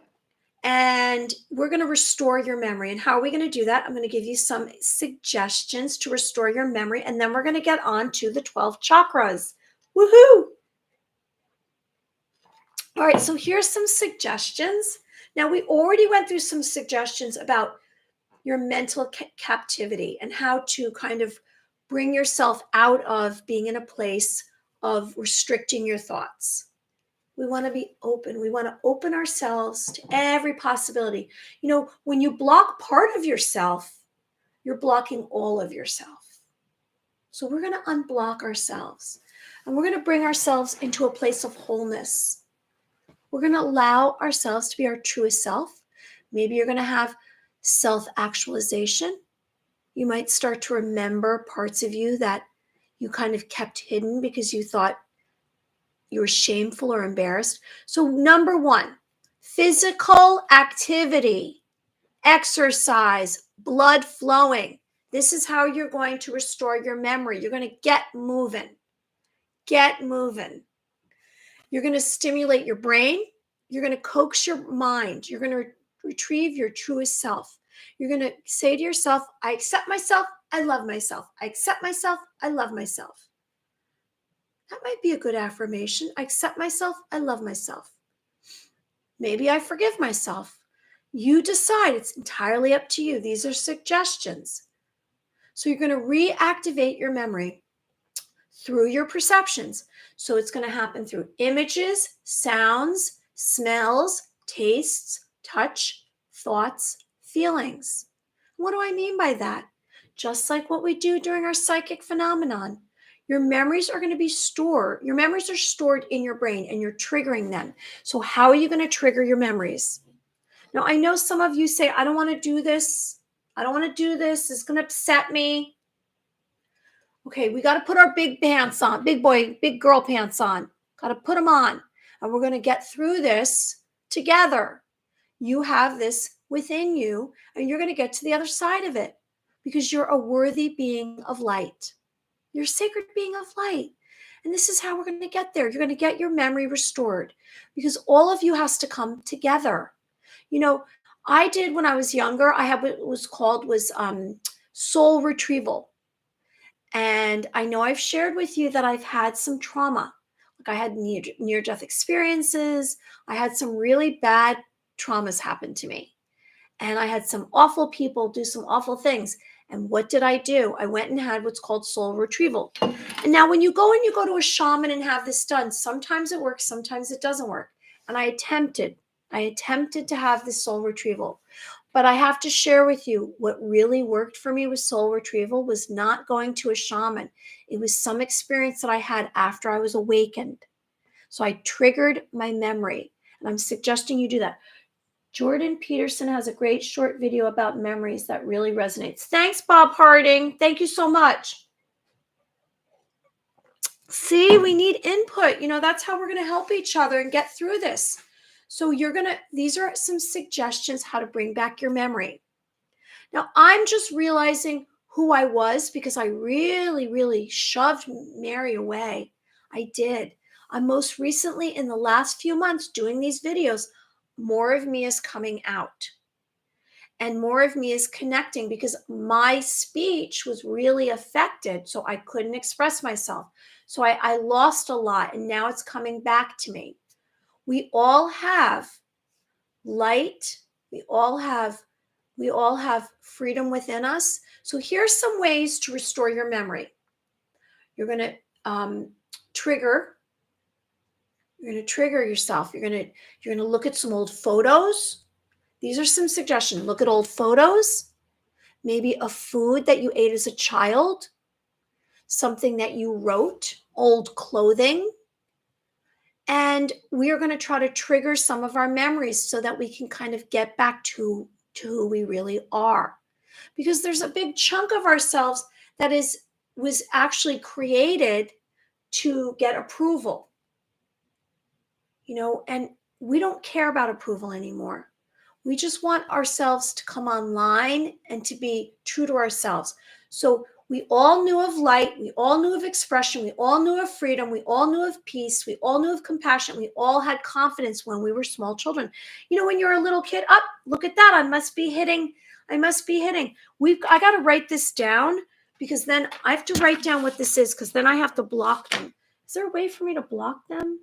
And we're going to restore your memory. And how are we going to do that? I'm going to give you some suggestions to restore your memory. And then we're going to get on to the 12 chakras. Woohoo! All right, so here's some suggestions. Now, we already went through some suggestions about your mental captivity and how to kind of bring yourself out of being in a place of restricting your thoughts. We want to be open. We want to open ourselves to every possibility. You know, when you block part of yourself, you're blocking all of yourself. So we're going to unblock ourselves and we're going to bring ourselves into a place of wholeness. We're going to allow ourselves to be our truest self. Maybe you're going to have self-actualization. You might start to remember parts of you that you kind of kept hidden because you thought you were shameful or embarrassed. So number one, physical activity, exercise, blood flowing. This is how you're going to restore your memory. You're going to get moving. Get moving. You're going to stimulate your brain. You're going to coax your mind. You're going to retrieve your truest self. You're going to say to yourself, I accept myself. I love myself. I accept myself. I love myself. That might be a good affirmation. I accept myself. I love myself. Maybe I forgive myself. You decide. It's entirely up to you. These are suggestions. So you're going to reactivate your memory through your perceptions. So it's going to happen through images, sounds, smells, tastes, touch, thoughts, feelings. What do I mean by that? Just like what we do during our psychic phenomenon. Your memories are going to be stored. Your memories are stored in your brain and you're triggering them. So how are you going to trigger your memories? Now, I know some of you say, I don't want to do this. I don't want to do this. It's going to upset me. Okay, we got to put our big pants on, big boy, big girl pants on. Got to put them on. And we're going to get through this together. You have this within you, and you're going to get to the other side of it because you're a worthy being of light. You're a sacred being of light. And this is how we're going to get there. You're going to get your memory restored because all of you has to come together. You know, I did when I was younger, I had what was called soul retrieval. And I know I've shared with you that I've had some trauma. Like I had near-death experiences. I had some really bad traumas happen to me. And I had some awful people do some awful things. And what did I do? I went and had what's called soul retrieval. And now when you go to a shaman and have this done, sometimes it works, sometimes it doesn't work. And I attempted to have this soul retrieval. But I have to share with you what really worked for me with soul retrieval was not going to a shaman. It was some experience that I had after I was awakened. So I triggered my memory. And I'm suggesting you do that. Jordan Peterson has a great short video about memories that really resonates. Thanks, Bob Harding. Thank you so much. See, we need input. That's how we're going to help each other and get through this. So these are some suggestions how to bring back your memory. Now, I'm just realizing who I was because I really, really shoved Mary away. I did. I'm most recently in the last few months doing these videos, more of me is coming out and more of me is connecting because my speech was really affected. So I couldn't express myself. So I lost a lot and now it's coming back to me. We all have light. We all have freedom within us. So here's some ways to restore your memory. You're going to trigger. You're going to trigger yourself. You're going to look at some old photos. These are some suggestions. Look at old photos. Maybe a food that you ate as a child. Something that you wrote. Old clothing. And we are going to try to trigger some of our memories so that we can kind of get back to who we really are. Because there's a big chunk of ourselves that was actually created to get approval. And we don't care about approval anymore. We just want ourselves to come online and to be true to ourselves. So we all knew of light. We all knew of expression. We all knew of freedom. We all knew of peace. We all knew of compassion. We all had confidence when we were small children. When you're a little kid, look at that. I must be hitting. I got to write this down because then I have to write down what this is because then I have to block them. Is there a way for me to block them?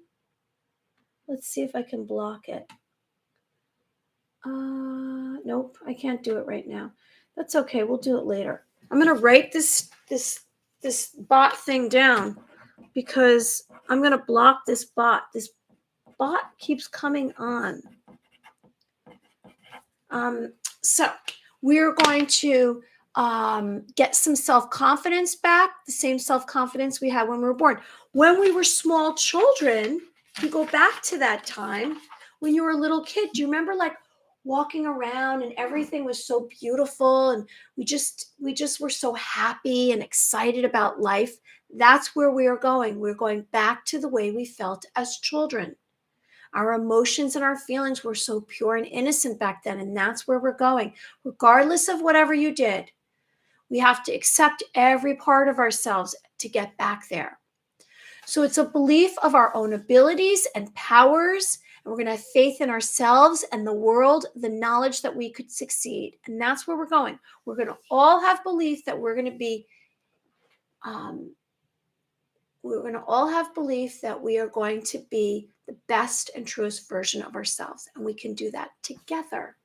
Let's see if I can block it. Nope, I can't do it right now. That's okay. We'll do it later. I'm going to write this bot thing down because I'm going to block this bot. This bot keeps coming on. So we're going to get some self-confidence back, the same self-confidence we had when we were born. When we were small children, you go back to that time when you were a little kid. Do you remember walking around and everything was so beautiful and we just were so happy and excited about life? That's where we are going. We're going back to the way we felt as children. Our emotions and our feelings were so pure and innocent back then, and that's where we're going. Regardless of whatever you did, we have to accept every part of ourselves to get back there. So it's a belief of our own abilities and powers, and we're going to have faith in ourselves and the world, the knowledge that we could succeed. And that's where we're going. We're going to all have belief that we're going to be we are going to be the best and truest version of ourselves. And we can do that together,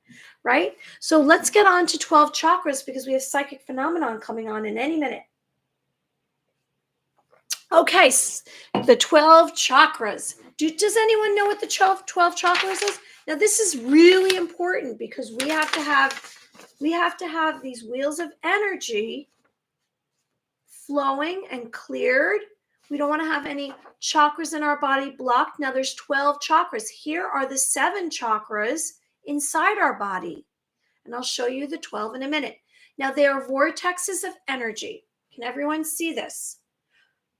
right? So let's get on to 12 chakras because we have psychic phenomenon coming on in any minute. Okay, the 12 chakras. Does anyone know what the 12 chakras is? Now, this is really important because we have to have these wheels of energy flowing and cleared. We don't want to have any chakras in our body blocked. Now, there's 12 chakras. Here are the 7 chakras inside our body. And I'll show you the 12 in a minute. Now, they are vortexes of energy. Can everyone see this?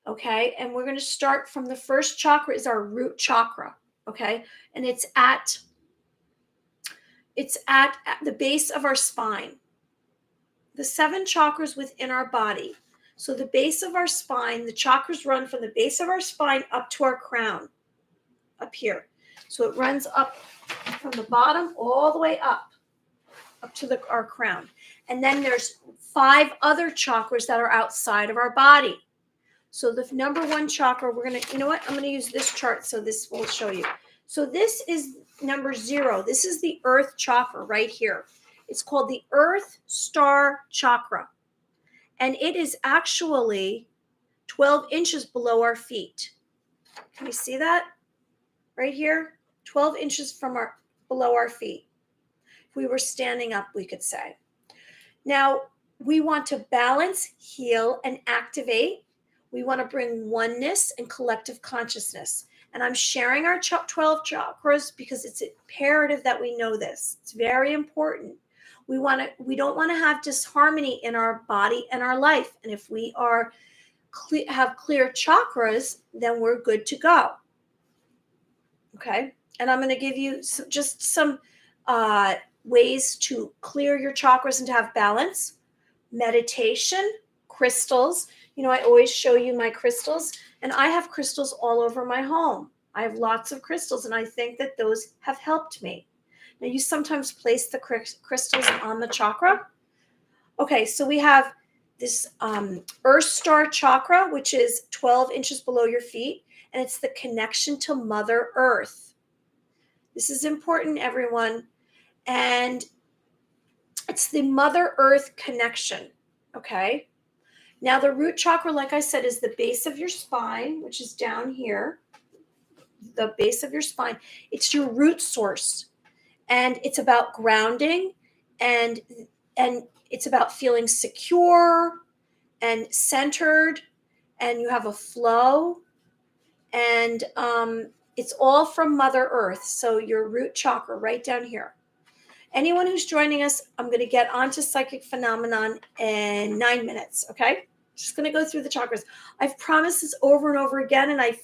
Okay, and we're going to start from the first chakra is our root chakra, okay? And it's at the base of our spine. The 7 chakras within our body. So the base of our spine, the chakras run from the base of our spine up to our crown, up here. So it runs up from the bottom all the way up to our crown. And then there's 5 other chakras that are outside of our body. So the number 1 chakra, I'm going to use this chart so this will show you. So this is number 0. This is the earth chakra right here. It's called the earth star chakra. and it is actually 12 inches below our feet. Can you see that? Right here, 12 inches below our feet. If we were standing up, we could say. Now, we want to balance, heal, and activate. We want to bring oneness and collective consciousness. And I'm sharing our 12 chakras because it's imperative that we know this. It's very important. We don't want to have disharmony in our body and our life. And if we have clear chakras, then we're good to go. Okay. And I'm going to give you just some ways to clear your chakras and to have balance. Meditation, crystals. I always show you my crystals, and I have crystals all over my home. I have lots of crystals, and I think that those have helped me. Now, you sometimes place the crystals on the chakra. Okay, so we have this Earth Star chakra, which is 12 inches below your feet, and it's the connection to Mother Earth. This is important, everyone. And it's the Mother Earth connection, okay? Now, the root chakra, like I said, is the base of your spine, which is down here, the base of your spine. It's your root source, and it's about grounding, and it's about feeling secure and centered, and you have a flow, and it's all from Mother Earth. So your root chakra right down here. Anyone who's joining us, I'm going to get onto psychic phenomenon in 9 minutes, okay? Just going to go through the chakras. I've promised this over and over again, and I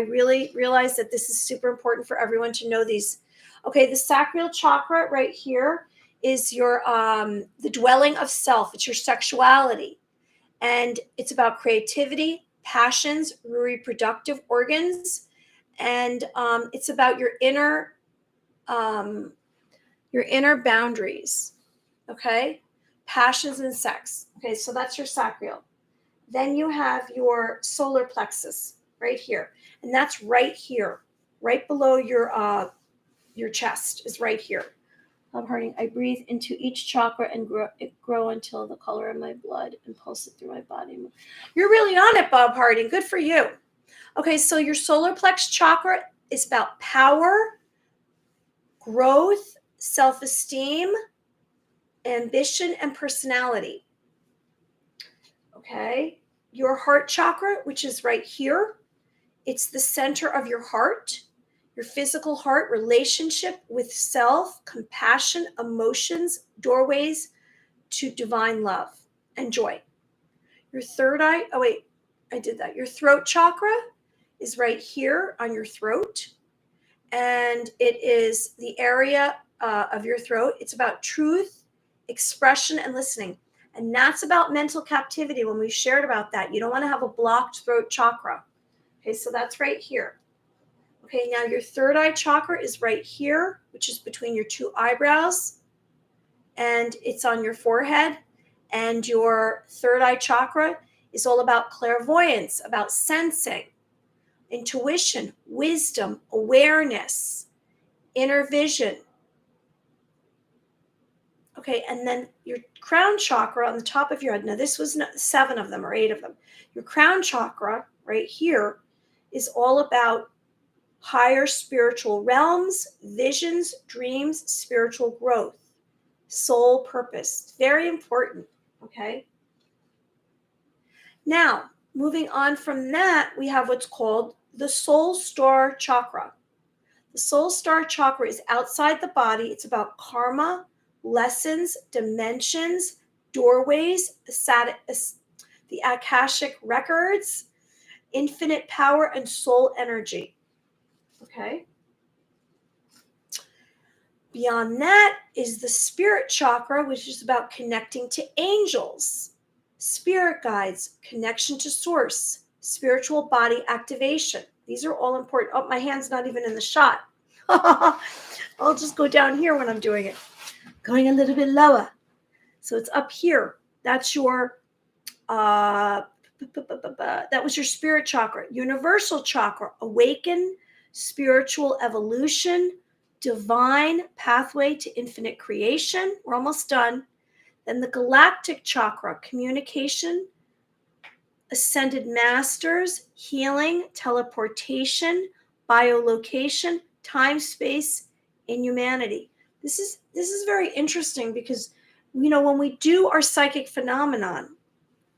really realize that this is super important for everyone to know these. Okay, the sacral chakra right here is your the dwelling of self. It's your sexuality, and it's about creativity, passions, reproductive organs, and it's about your inner boundaries, okay? Passions and sex. Okay, so that's your sacral. Then you have your solar plexus right here. And that's right here, right below your chest is right here. Bob Harding, I breathe into each chakra and grow until the color of my blood and pulse it through my body. You're really on it, Bob Harding. Good for you. Okay, so your solar plex chakra is about power, growth, self-esteem, ambition, and personality. Okay, your heart chakra, which is right here, it's the center of your heart, your physical heart, relationship with self, compassion, emotions, doorways to divine love and joy. Your third eye, oh wait, I did that. Your throat chakra is right here on your throat, and it is the area of your throat. It's about truth, expression, and listening. And that's about mental captivity. When we shared about that, you don't want to have a blocked throat chakra. Okay, so that's right here. Okay, now your third eye chakra is right here, which is between your two eyebrows, and it's on your forehead. And your third eye chakra is all about clairvoyance, about sensing, intuition, wisdom, awareness, inner vision. Okay, and then your crown chakra on the top of your head. Now, this was 7 of them or 8 of them. Your crown chakra right here is all about higher spiritual realms, visions, dreams, spiritual growth, soul purpose. Very important, okay? Now, moving on from that, we have what's called the soul star chakra. The soul star chakra is outside the body. It's about karma, lessons, dimensions, doorways, the Akashic records, infinite power, and soul energy. Okay. Beyond that is the spirit chakra, which is about connecting to angels, spirit guides, connection to source, spiritual body activation. These are all important. Oh, my hand's not even in the shot. I'll just go down here when I'm doing it. Going a little bit lower. So it's up here. That's your, that was your spirit chakra. Universal chakra, awaken, spiritual evolution, divine pathway to infinite creation. We're almost done. Then the galactic chakra, communication, ascended masters, healing, teleportation, biolocation, time, space, and humanity. This is very interesting because when we do our psychic phenomenon,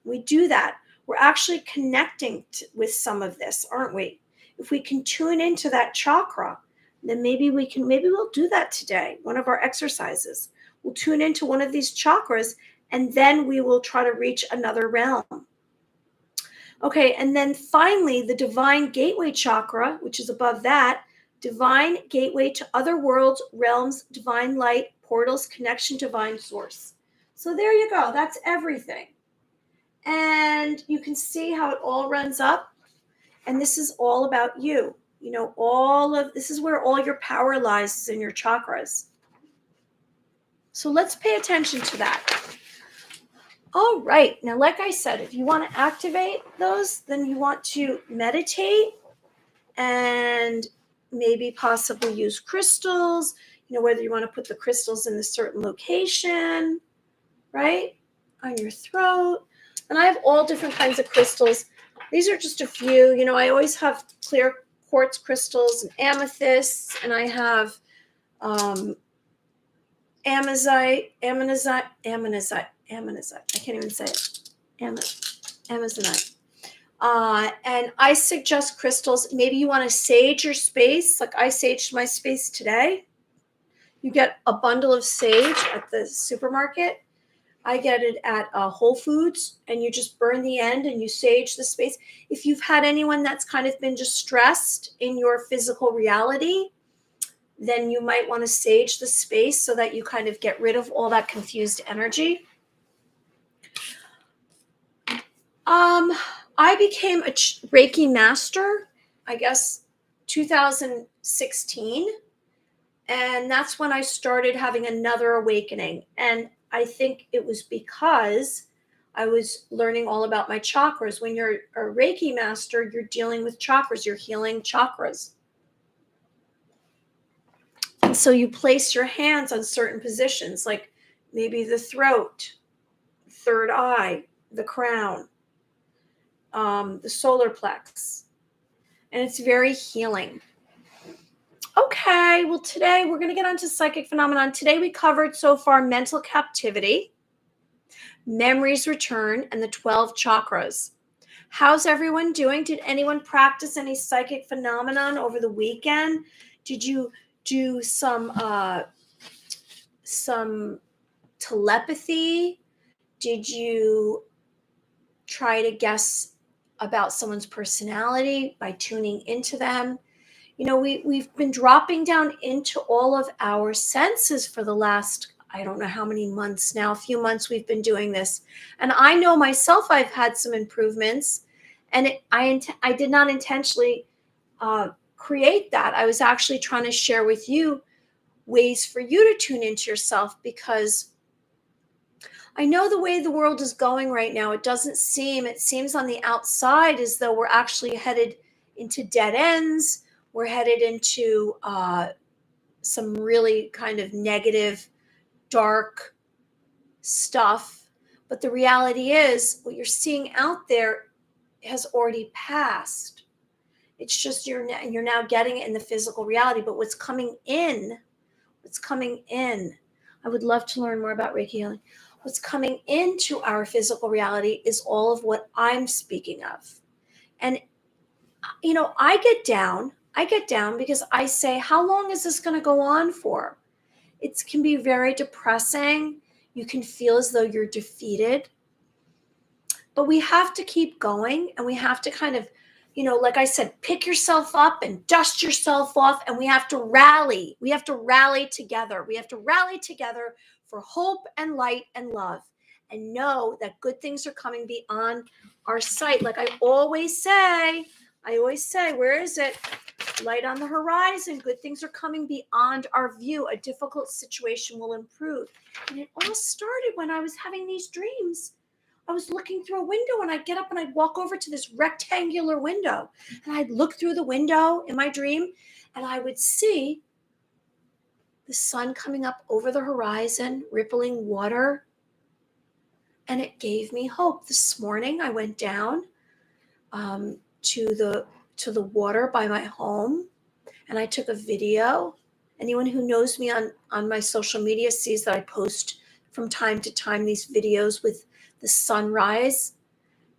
we do that. We're actually connecting with some of this, aren't we? If we can tune into that chakra, then maybe we'll do that today. One of our exercises. We'll tune into one of these chakras and then we will try to reach another realm. Okay, and then finally, the divine gateway chakra, which is above that, divine gateway to other worlds, realms, divine light, portals, connection, divine source. So there you go. That's everything. And you can see how it all runs up. And this is all about you. This is where all your power lies, is in your chakras. So let's pay attention to that. All right. Now, like I said, if you want to activate those, then you want to meditate and maybe possibly use crystals, whether you want to put the crystals in a certain location, right, on your throat. And I have all different kinds of crystals. These are just a few. I always have clear quartz crystals and amethysts, and I have amazonite. I can't even say it. Amazonite. And I suggest crystals. Maybe you want to sage your space, like I saged my space today. You get a bundle of sage at the supermarket. I get it at Whole Foods, and you just burn the end and you sage the space. If you've had anyone that's kind of been distressed in your physical reality, then you might want to sage the space so that you kind of get rid of all that confused energy. I became a Reiki master, I guess, 2016. And that's when I started having another awakening. And I think it was because I was learning all about my chakras. When you're a Reiki master, you're dealing with chakras, you're healing chakras. And so you place your hands on certain positions, like maybe the throat, third eye, the crown, the solar plex. And it's very healing. Okay, well, today we're going to get onto psychic phenomenon. Today we covered so far mental captivity, memories return, and the 12 chakras. How's everyone doing? Did anyone practice any psychic phenomenon over the weekend? Did you do some telepathy? Did you try to guess about someone's personality by tuning into them? We've been dropping down into all of our senses for the last, I don't know how many months now, a few months we've been doing this. And I know myself, I've had some improvements, and I did not intentionally create that. I was actually trying to share with you ways for you to tune into yourself, because I know the way the world is going right now, it seems on the outside as though we're actually headed into dead ends. We're headed into some really kind of negative, dark stuff. But the reality is, what you're seeing out there has already passed. It's just you're now getting it in the physical reality. But what's coming in, I would love to learn more about Reiki healing. What's coming into our physical reality is all of what I'm speaking of. And, I get down because I say, how long is this going to go on for? It can be very depressing. You can feel as though you're defeated. But we have to keep going, and we have to kind of, like I said, pick yourself up and dust yourself off, and we have to rally. We have to rally together. We have to rally together for hope and light and love, and know that good things are coming beyond our sight. Like I always say, where is it? Light on the horizon. Good things are coming beyond our view. A difficult situation will improve. And it all started when I was having these dreams. I was looking through a window, and I'd get up and I'd walk over to this rectangular window, and I'd look through the window in my dream, and I would see the sun coming up over the horizon, rippling water, and it gave me hope. This morning I went down to the water by my home, and I took a video. Anyone who knows me on my social media sees that I post from time to time these videos with the sunrise.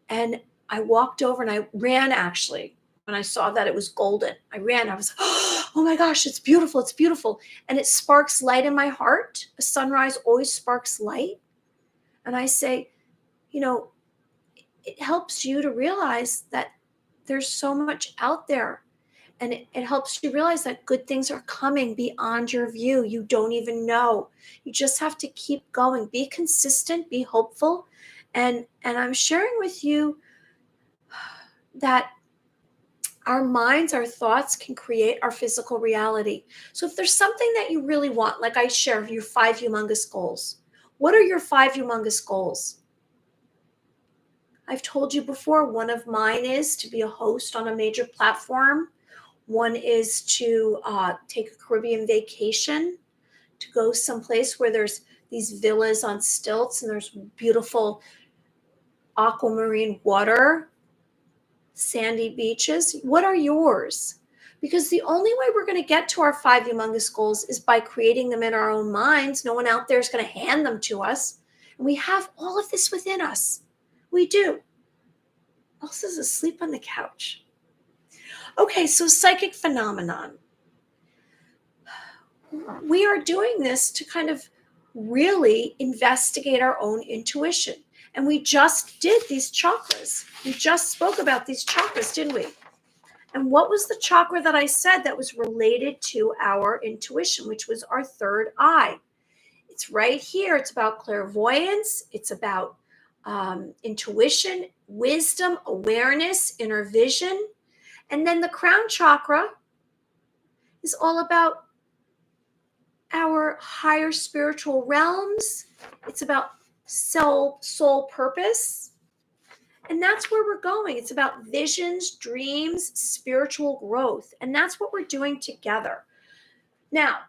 And I walked over and I ran, actually. When I saw that it was golden, I ran. I was like, oh my gosh, it's beautiful. It's beautiful. And it sparks light in my heart. A sunrise always sparks light. And I say, you know, it helps you to realize that there's so much out there. And it helps you realize that good things are coming beyond your view. You don't even know. You just have to keep going. Be consistent, be hopeful. And I'm sharing with you that our minds, our thoughts can create our physical reality. So if there's something that you really want, like I share your 5 humongous goals. What are your 5 humongous goals? I've told you before, one of mine is to be a host on a major platform. One is to take a Caribbean vacation, to go someplace where there's these villas on stilts and there's beautiful aquamarine water, sandy beaches. What are yours? Because the only way we're going to get to our 5 humongous goals is by creating them in our own minds. No one out there is going to hand them to us. And we have all of this within us. We do. Elsa's asleep on the couch. Okay, so psychic phenomenon. We are doing this to kind of really investigate our own intuition. And we just did these chakras. We just spoke about these chakras, didn't we? And what was the chakra that I said that was related to our intuition, which was our third eye? It's right here. It's about clairvoyance. It's about intuition, wisdom, awareness, inner vision. And then the crown chakra is all about our higher spiritual realms. It's about soul purpose. And that's where we're going. It's about visions, dreams, spiritual growth. And that's what we're doing together. Now,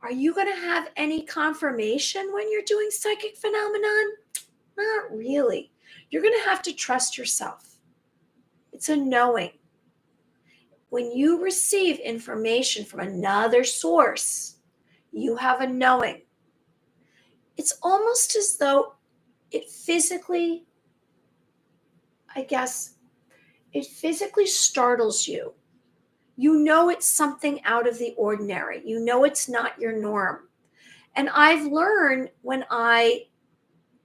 are you going to have any confirmation when you're doing psychic phenomenon? Not really. You're going to have to trust yourself. It's a knowing. When you receive information from another source, you have a knowing. It's almost as though it physically, it physically startles you. You know it's something out of the ordinary. You know it's not your norm. And I've learned when I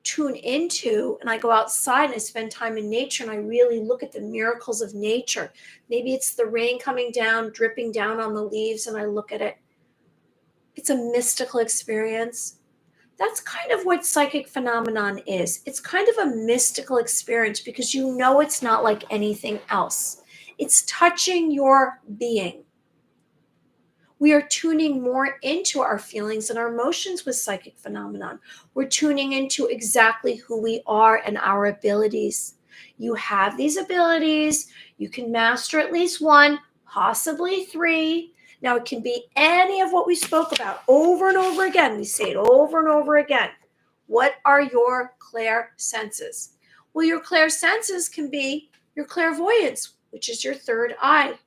tune into and I go outside and I spend time in nature and I really look at the miracles of nature. Maybe it's the rain coming down, dripping down on the leaves, and I look at it. It's a mystical experience. That's kind of what psychic phenomenon is. It's kind of a mystical experience because you know it's not like anything else. It's touching your being. We are tuning more into our feelings and our emotions with psychic phenomenon. We're tuning into exactly who we are and our abilities. You have these abilities. You can master at least one, possibly 3. Now, it can be any of what we spoke about over and over again. We say it over and over again. What are your clair senses? Well, your clair senses can be your clairvoyance, which is your third eye.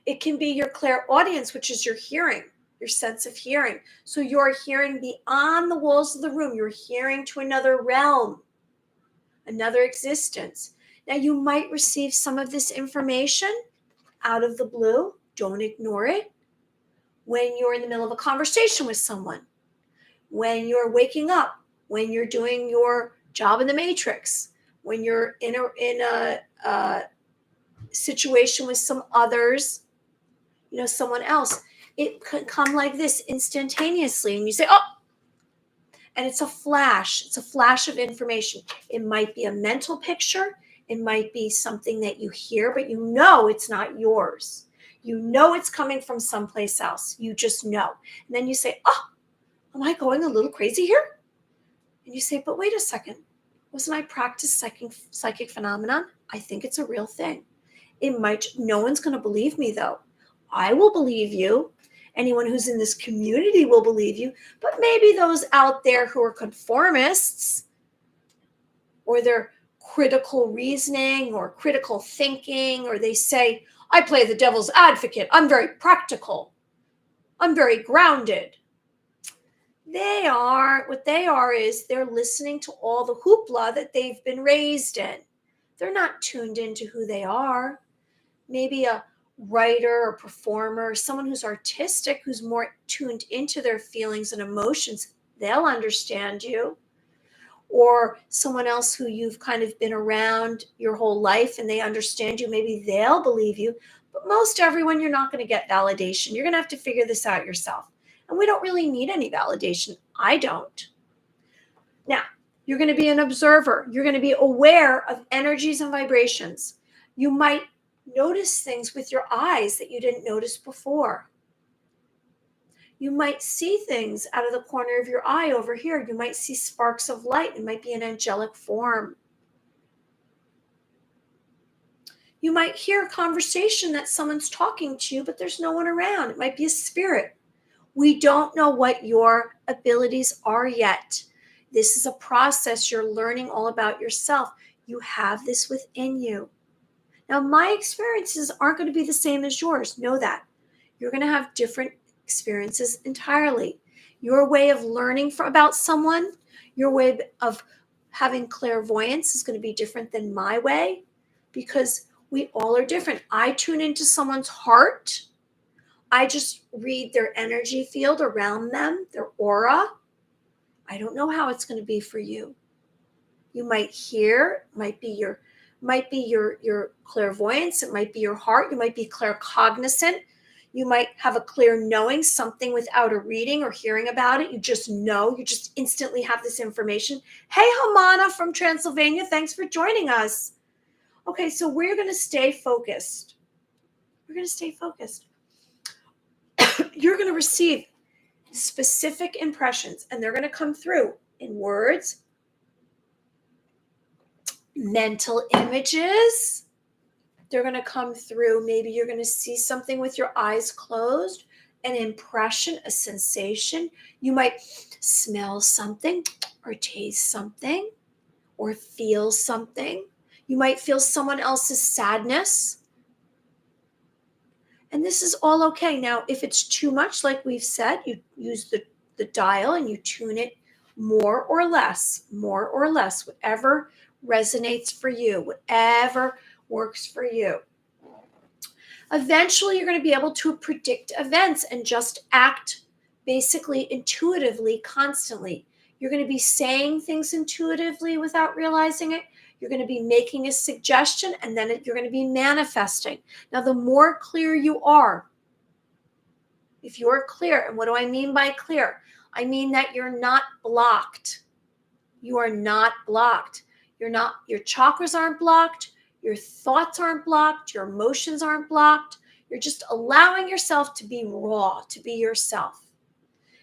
It can be your clairaudience, which is your hearing, your sense of hearing. So you're hearing beyond the walls of the room. You're hearing to another realm, another existence. Now, you might receive some of this information out of the blue. Don't ignore it. When you're in the middle of a conversation with someone, when you're waking up, when you're doing your job in the matrix, when you're in a situation with some others, someone else, it could come like this instantaneously. And you say, oh, and it's a flash. It's a flash of information. It might be a mental picture. It might be something that you hear, but you know it's not yours. You know it's coming from someplace else. You just know. And then you say, oh, am I going a little crazy here? And you say, but wait a second. Wasn't I practice psychic phenomenon? I think it's a real thing. No one's going to believe me, though. I will believe you. Anyone who's in this community will believe you. But maybe those out there who are conformists, or they're critical reasoning or critical thinking, or they say, I play the devil's advocate. I'm very practical. I'm very grounded. What they are is they're listening to all the hoopla that they've been raised in. They're not tuned into who they are. Maybe a writer or performer, someone who's artistic, who's more tuned into their feelings and emotions, they'll understand you. Or someone else who you've kind of been around your whole life and they understand you, maybe they'll believe you. But most everyone, you're not going to get validation. You're going to have to figure this out yourself. And we don't really need any validation. I don't. Now, you're going to be an observer. You're going to be aware of energies and vibrations. You might notice things with your eyes that you didn't notice before. You might see things out of the corner of your eye over here. You might see sparks of light. It might be an angelic form. You might hear a conversation that someone's talking to you, but there's no one around. It might be a spirit. We don't know what your abilities are yet. This is a process. You're learning all about yourself. You have this within you. Now, my experiences aren't going to be the same as yours. Know that. You're going to have different experiences entirely. Your way of learning about someone, your way of having clairvoyance is going to be different than my way, because we all are different. I tune into someone's heart. I just read their energy field around them, their aura. I don't know how it's going to be for you. You might hear, might be your clairvoyance, it might be your heart, you might be claircognizant, you might have a clear knowing something without a reading or hearing about it. You just know, you just instantly have this information. Hey, Hamana from Transylvania, thanks for joining us. Okay, so we're going to stay focused. We're going to stay focused. You're going to receive specific impressions, and they're going to come through in words, mental images. They're going to come through. Maybe you're going to see something with your eyes closed, an impression, a sensation. You might smell something or taste something or feel something. You might feel someone else's sadness. And this is all okay. Now, if it's too much, like we've said, you use the dial and you tune it more or less, whatever resonates for you, whatever works for you. Eventually, you're going to be able to predict events and just act basically intuitively, constantly. You're going to be saying things intuitively without realizing it. You're going to be making a suggestion, and then you're going to be manifesting. Now, the more clear you are, if you're clear, and what do I mean by clear? I mean that you're not blocked. You are not blocked. Your chakras aren't blocked. Your thoughts aren't blocked. Your emotions aren't blocked. You're just allowing yourself to be raw, to be yourself.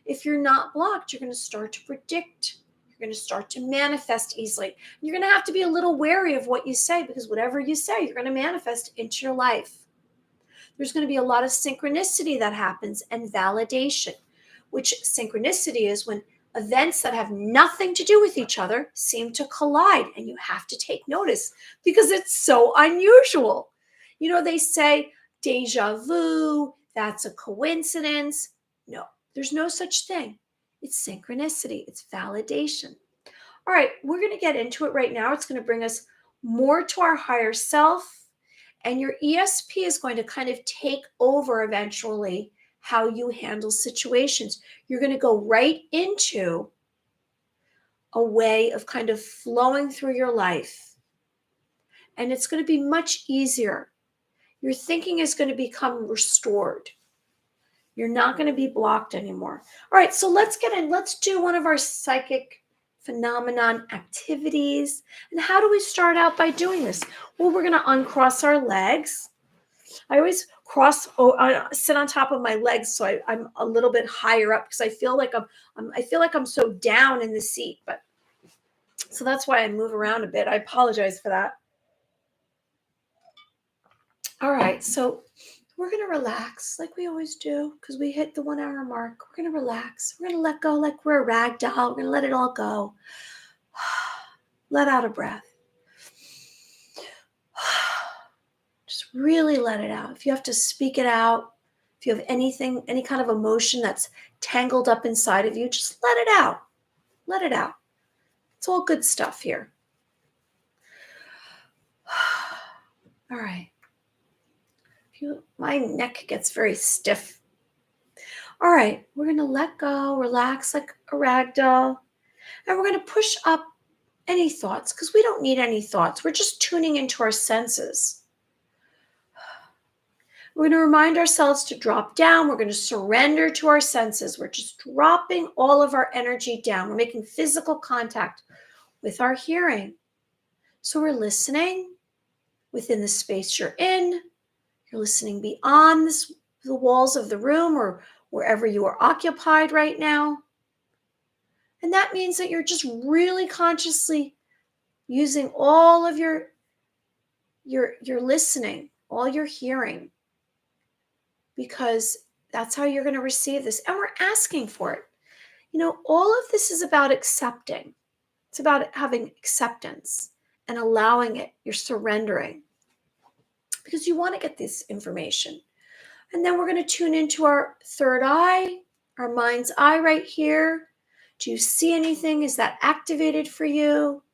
If you're not blocked, you're going to start to predict. You're going to start to manifest easily. You're going to have to be a little wary of what you say, because whatever you say, you're going to manifest into your life. There's going to be a lot of synchronicity that happens and validation, which synchronicity is when events that have nothing to do with each other seem to collide, and you have to take notice because it's so unusual. You know, they say deja vu, that's a coincidence. No, there's no such thing. It's synchronicity, it's validation. All right, we're going to get into it right now. It's going to bring us more to our higher self, and your ESP is going to kind of take over eventually how you handle situations. You're going to go right into a way of kind of flowing through your life, and it's going to be much easier. Your thinking is going to become restored. You're not going to be blocked anymore. All right, so let's get in. Let's do one of our psychic phenomenon activities. And how do we start out by doing this? Well, we're going to uncross our legs. I always sit on top of my legs, so I'm a little bit higher up because I feel like I'm so down in the seat. But so that's why I move around a bit. I apologize for that. All right, so we're going to relax like we always do because we hit the 1 hour mark. We're going to relax. We're going to let go like we're a rag doll. We're going to let it all go. Let out a breath. really let it out. If you have to speak it out, if you have anything, any kind of emotion that's tangled up inside of you, just let it out. Let it out. It's all good stuff here. All right. My neck gets very stiff. All right, we're going to let go, relax like a rag doll, and we're going to push up any thoughts because we don't need any thoughts. We're just tuning into our senses. We're going to remind ourselves to drop down. We're going to surrender to our senses. We're just dropping all of our energy down. We're making physical contact with our hearing. So we're listening within the space you're in. You're listening beyond the walls of the room or wherever you are occupied right now. And that means that you're just really consciously using all of your listening, all your hearing, because that's how you're going to receive this. And we're asking for it. You know, all of this is about accepting. It's about having acceptance and allowing it. You're surrendering because you want to get this information. And then we're going to tune into our third eye, our mind's eye right here. Do you see anything? Is that activated for you?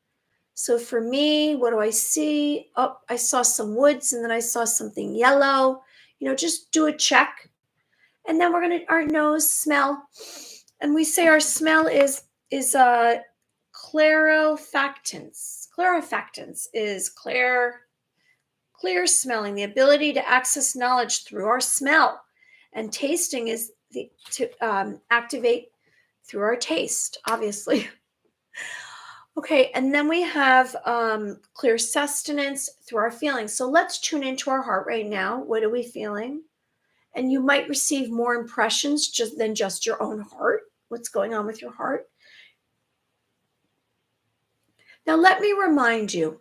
So for me, what do I see? Oh, I saw some woods and then I saw something yellow. You know, just do a check. And then we're going to, our nose smell. And we say our smell is clarofactance. Clarofactance is clear smelling, the ability to access knowledge through our smell. And tasting is to activate through our taste, obviously. Okay, and then we have clear sustenance through our feelings. So let's tune into our heart right now. What are we feeling? And you might receive more impressions than just your own heart. What's going on with your heart? Now, let me remind you,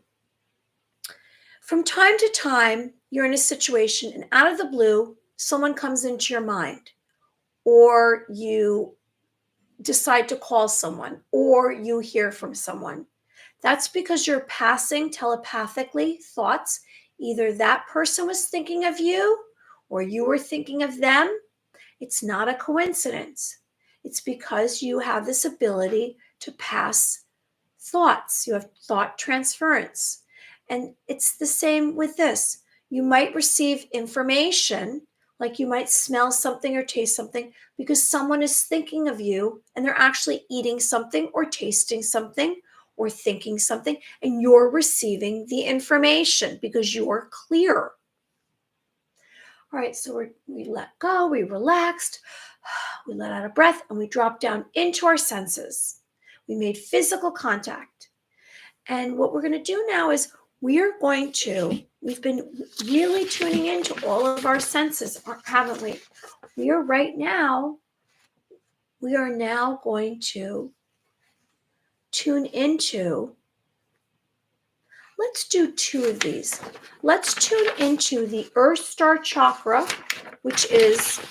from time to time, you're in a situation and out of the blue, someone comes into your mind, or you decide to call someone, or you hear from someone. That's because you're passing telepathically thoughts. Either that person was thinking of you or you were thinking of them. It's not a coincidence. It's because you have this ability to pass thoughts. You have thought transference. And it's the same with this. You might receive information, like you might smell something or taste something because someone is thinking of you and they're actually eating something or tasting something or thinking something, and you're receiving the information because you're clear. All right, so we let go, we relaxed, we let out a breath, and we dropped down into our senses. We made physical contact. And what we're going to do now is we've been really tuning into all of our senses, haven't we? We are now going to tune into, let's do two of these. Let's tune into the Earth Star Chakra, which is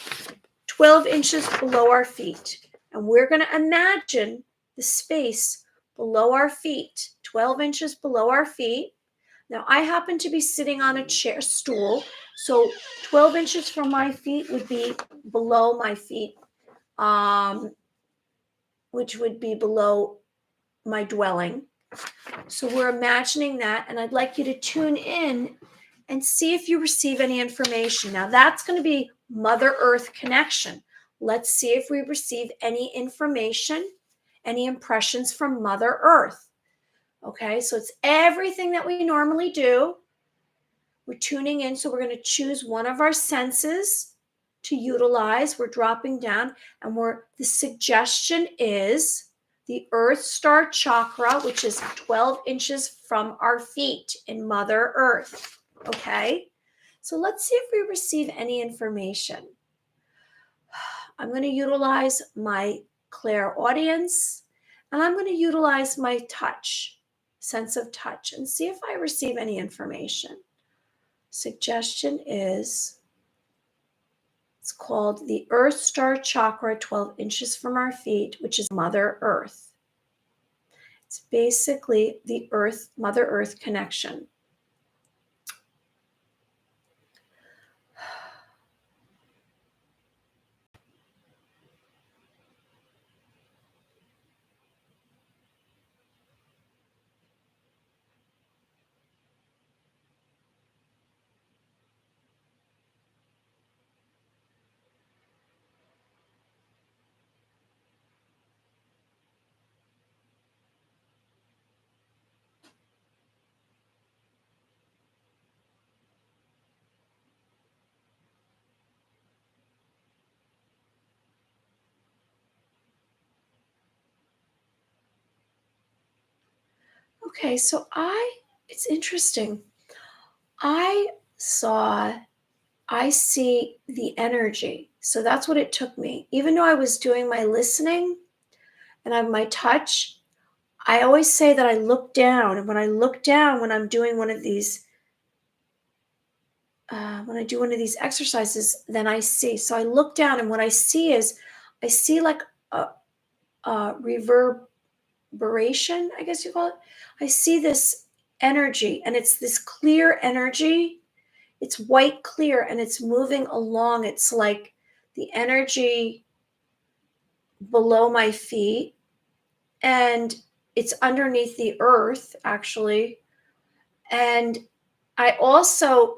12 inches below our feet. And we're going to imagine the space below our feet, 12 inches below our feet. Now, I happen to be sitting on a stool, so 12 inches from my feet would be below my feet, which would be below my dwelling. So we're imagining that, and I'd like you to tune in and see if you receive any information. Now, that's going to be Mother Earth connection. Let's see if we receive any information, any impressions from Mother Earth. Okay, so it's everything that we normally do. We're tuning in, so we're going to choose one of our senses to utilize. We're dropping down, and the suggestion is the Earth Star Chakra, which is 12 inches from our feet in Mother Earth. Okay, so let's see if we receive any information. I'm going to utilize my clairaudience, and I'm going to utilize my touch, sense of touch, and see if I receive any information. Suggestion is, it's called the Earth Star Chakra, 12 inches from our feet, which is Mother Earth. It's basically the Mother Earth connection. Okay, so it's interesting. I saw, I see the energy. So that's what it took me. Even though I was doing my listening and I have my touch, I always say that I look down. And when I look down, when I'm doing one of these, when I do one of these exercises, then I see. So I look down, and what I see is, I see like a reverberation, I guess you call it. I see this energy, and it's this clear energy. It's white clear, and it's moving along. It's like the energy below my feet, and it's underneath the earth, actually. And I also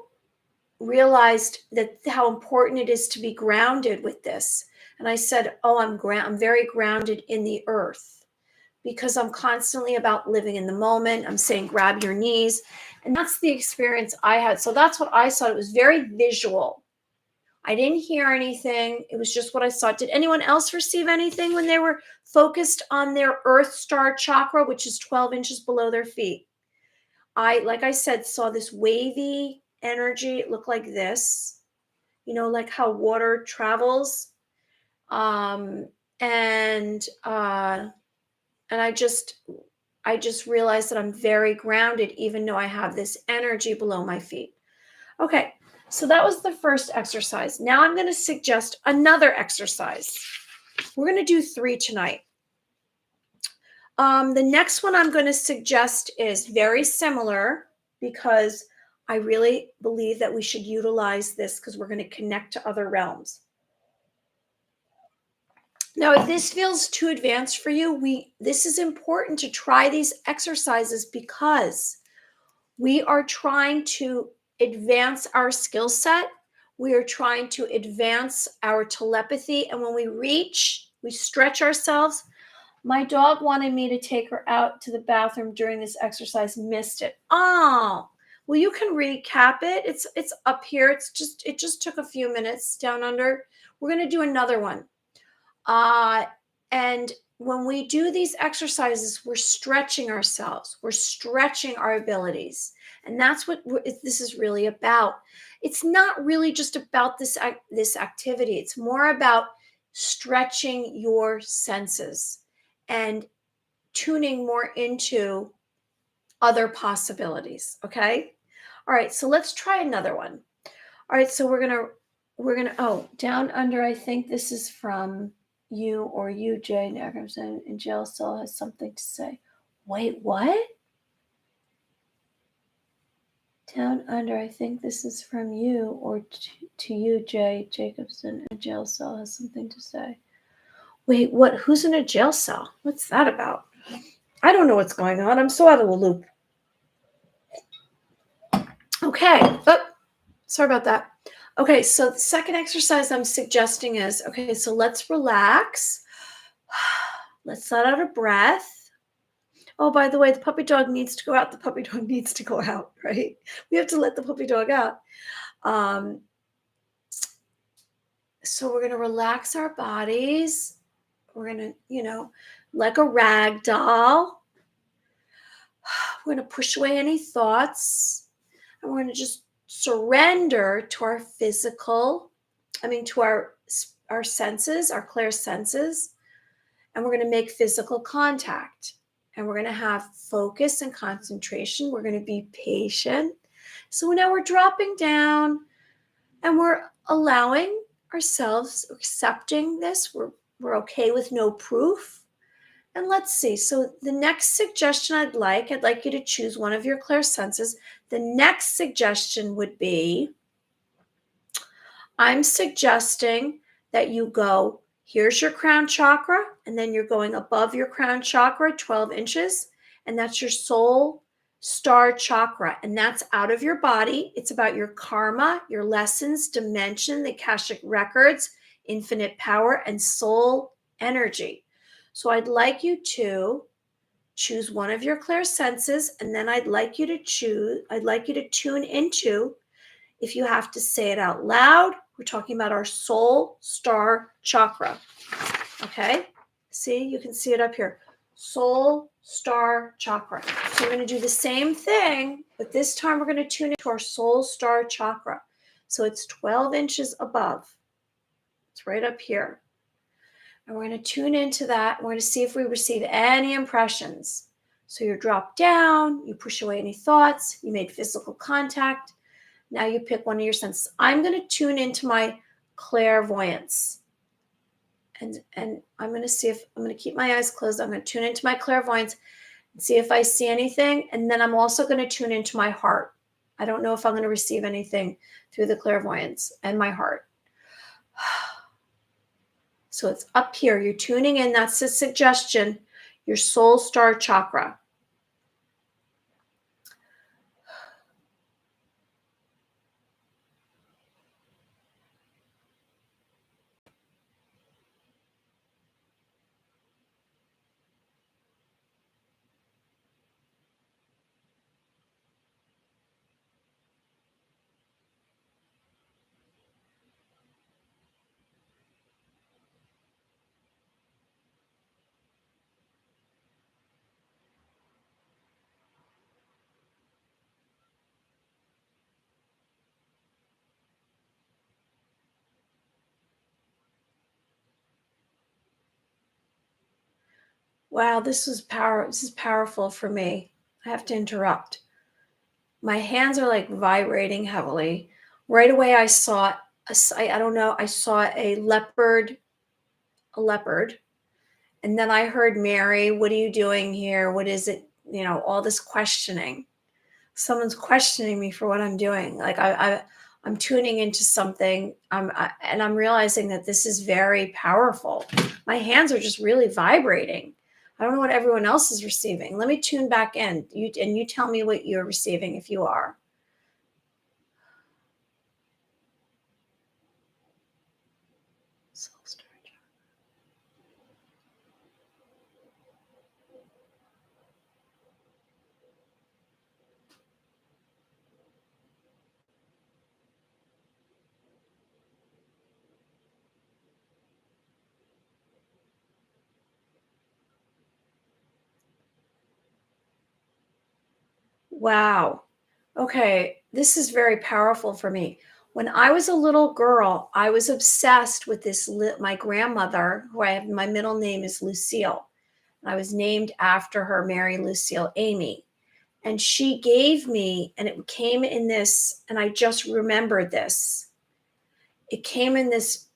realized that how important it is to be grounded with this. And I said, "Oh, I'm very grounded in the earth because I'm constantly about living in the moment." I'm saying, "Grab your knees." And that's the experience I had. So that's what I saw. It was very visual. I didn't hear anything. It was just what I saw. Did anyone else receive anything when they were focused on their earth star chakra, which is 12 inches below their feet? Like I said, saw this wavy energy. It looked like this, like how water travels. Um, and and I just realized that I'm very grounded, even though I have this energy below my feet. Okay, so that was the first exercise. Now I'm going to suggest another exercise. We're going to do 3 tonight. The next one I'm going to suggest is very similar, because I really believe that we should utilize this because we're going to connect to other realms. Now, if this feels too advanced for you, this is important to try these exercises because we are trying to advance our skill set. We are trying to advance our telepathy. And when we reach, we stretch ourselves. My dog wanted me to take her out to the bathroom during this exercise, missed it. Oh, well, you can recap it. It's up here. It just took a few minutes down under. We're going to do another one. And when we do these exercises, we're stretching ourselves. We're stretching our abilities. And that's what this is really about. It's not really just about this activity. It's more about stretching your senses and tuning more into other possibilities. Okay. All right. So let's try another one. All right. So oh, down under, I think this is from you or you, Jay Nagarson in jail cell has something to say. Wait, what? Down under, I think this is from you or to you, Jay Jacobson in jail cell has something to say. Wait, what? Who's in a jail cell? What's that about? I don't know what's going on. I'm so out of the loop. Okay. Oh, sorry about that. Okay, so the second exercise I'm suggesting is, okay, so let's relax. Let's let out a breath. Oh, by the way, the puppy dog needs to go out. The puppy dog needs to go out, right? We have to let the puppy dog out. So we're going to relax our bodies. We're going to, like a rag doll, we're going to push away any thoughts. And we're going to just surrender to our to our senses, our clear senses. And we're going to make physical contact. And we're going to have focus and concentration. We're going to be patient. So now we're dropping down and we're allowing ourselves, accepting this. We're okay with no proof. And let's see. So the next suggestion I'd like you to choose one of your clear senses. The next suggestion would be, I'm suggesting that you go, here's your crown chakra, and then you're going above your crown chakra 12 inches, and that's your soul star chakra, and that's out of your body. It's about your karma, your lessons, dimension, the Akashic records, infinite power, and soul energy. So I'd like you to choose one of your clear senses, and then I'd like you to tune into, if you have to say it out loud, we're talking about our soul star chakra. Okay? See, you can see it up here. soul star chakra. So we're going to do the same thing, but this time we're going to tune into our soul star chakra. So it's 12 inches above. It's right up here. And we're going to tune into that. We're going to see if we receive any impressions. So you're dropped down, you push away any thoughts, you made physical contact. Now you pick one of your senses. I'm going to tune into my clairvoyance. And I'm going to see if I'm going to keep my eyes closed. I'm going to tune into my clairvoyance and see if I see anything. And then I'm also going to tune into my heart. I don't know if I'm going to receive anything through the clairvoyance and my heart. So it's up here. You're tuning in. That's the suggestion. Your soul star chakra. Wow, this is powerful for me. I have to interrupt. My hands are like vibrating heavily. Right away, I saw I don't know, I saw a leopard. And then I heard, Mary, what are you doing here? What is it? All this questioning. Someone's questioning me for what I'm doing. Like I'm tuning into something. And I'm realizing that this is very powerful. My hands are just really vibrating. I don't know what everyone else is receiving. Let me tune back in. You tell me what you're receiving if you are. Soul storage. Wow. Okay, this is very powerful for me. When I was a little girl, I was obsessed with my grandmother, who I have, my middle name is Lucille. I was named after her, Mary Lucille Amy. And she gave me, and it came in this, and I just remembered this. It came in this,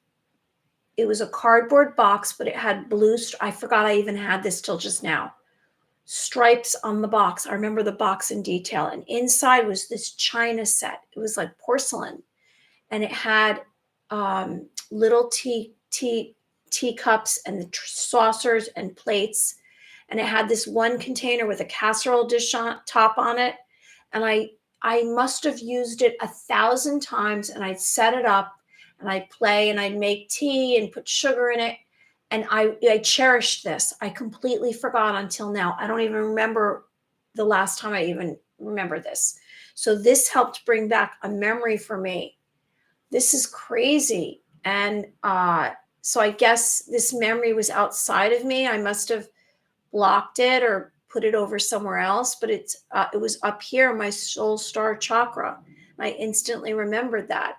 it was a cardboard box, but it had blue, I forgot I even had this till just now. Stripes on the box. I remember the box in detail. And inside was this china set. It was like porcelain. And it had little teacups and the saucers and plates. And it had this one container with a casserole dish on top on it. And I must have used it 1,000 times, and I'd set it up and I'd play and I'd make tea and put sugar in it. And I cherished this. I completely forgot until now. I don't even remember the last time I even remember this. So this helped bring back a memory for me. This is crazy. And so I guess this memory was outside of me. I must have blocked it or put it over somewhere else, but it was up here in my soul star chakra. I instantly remembered that.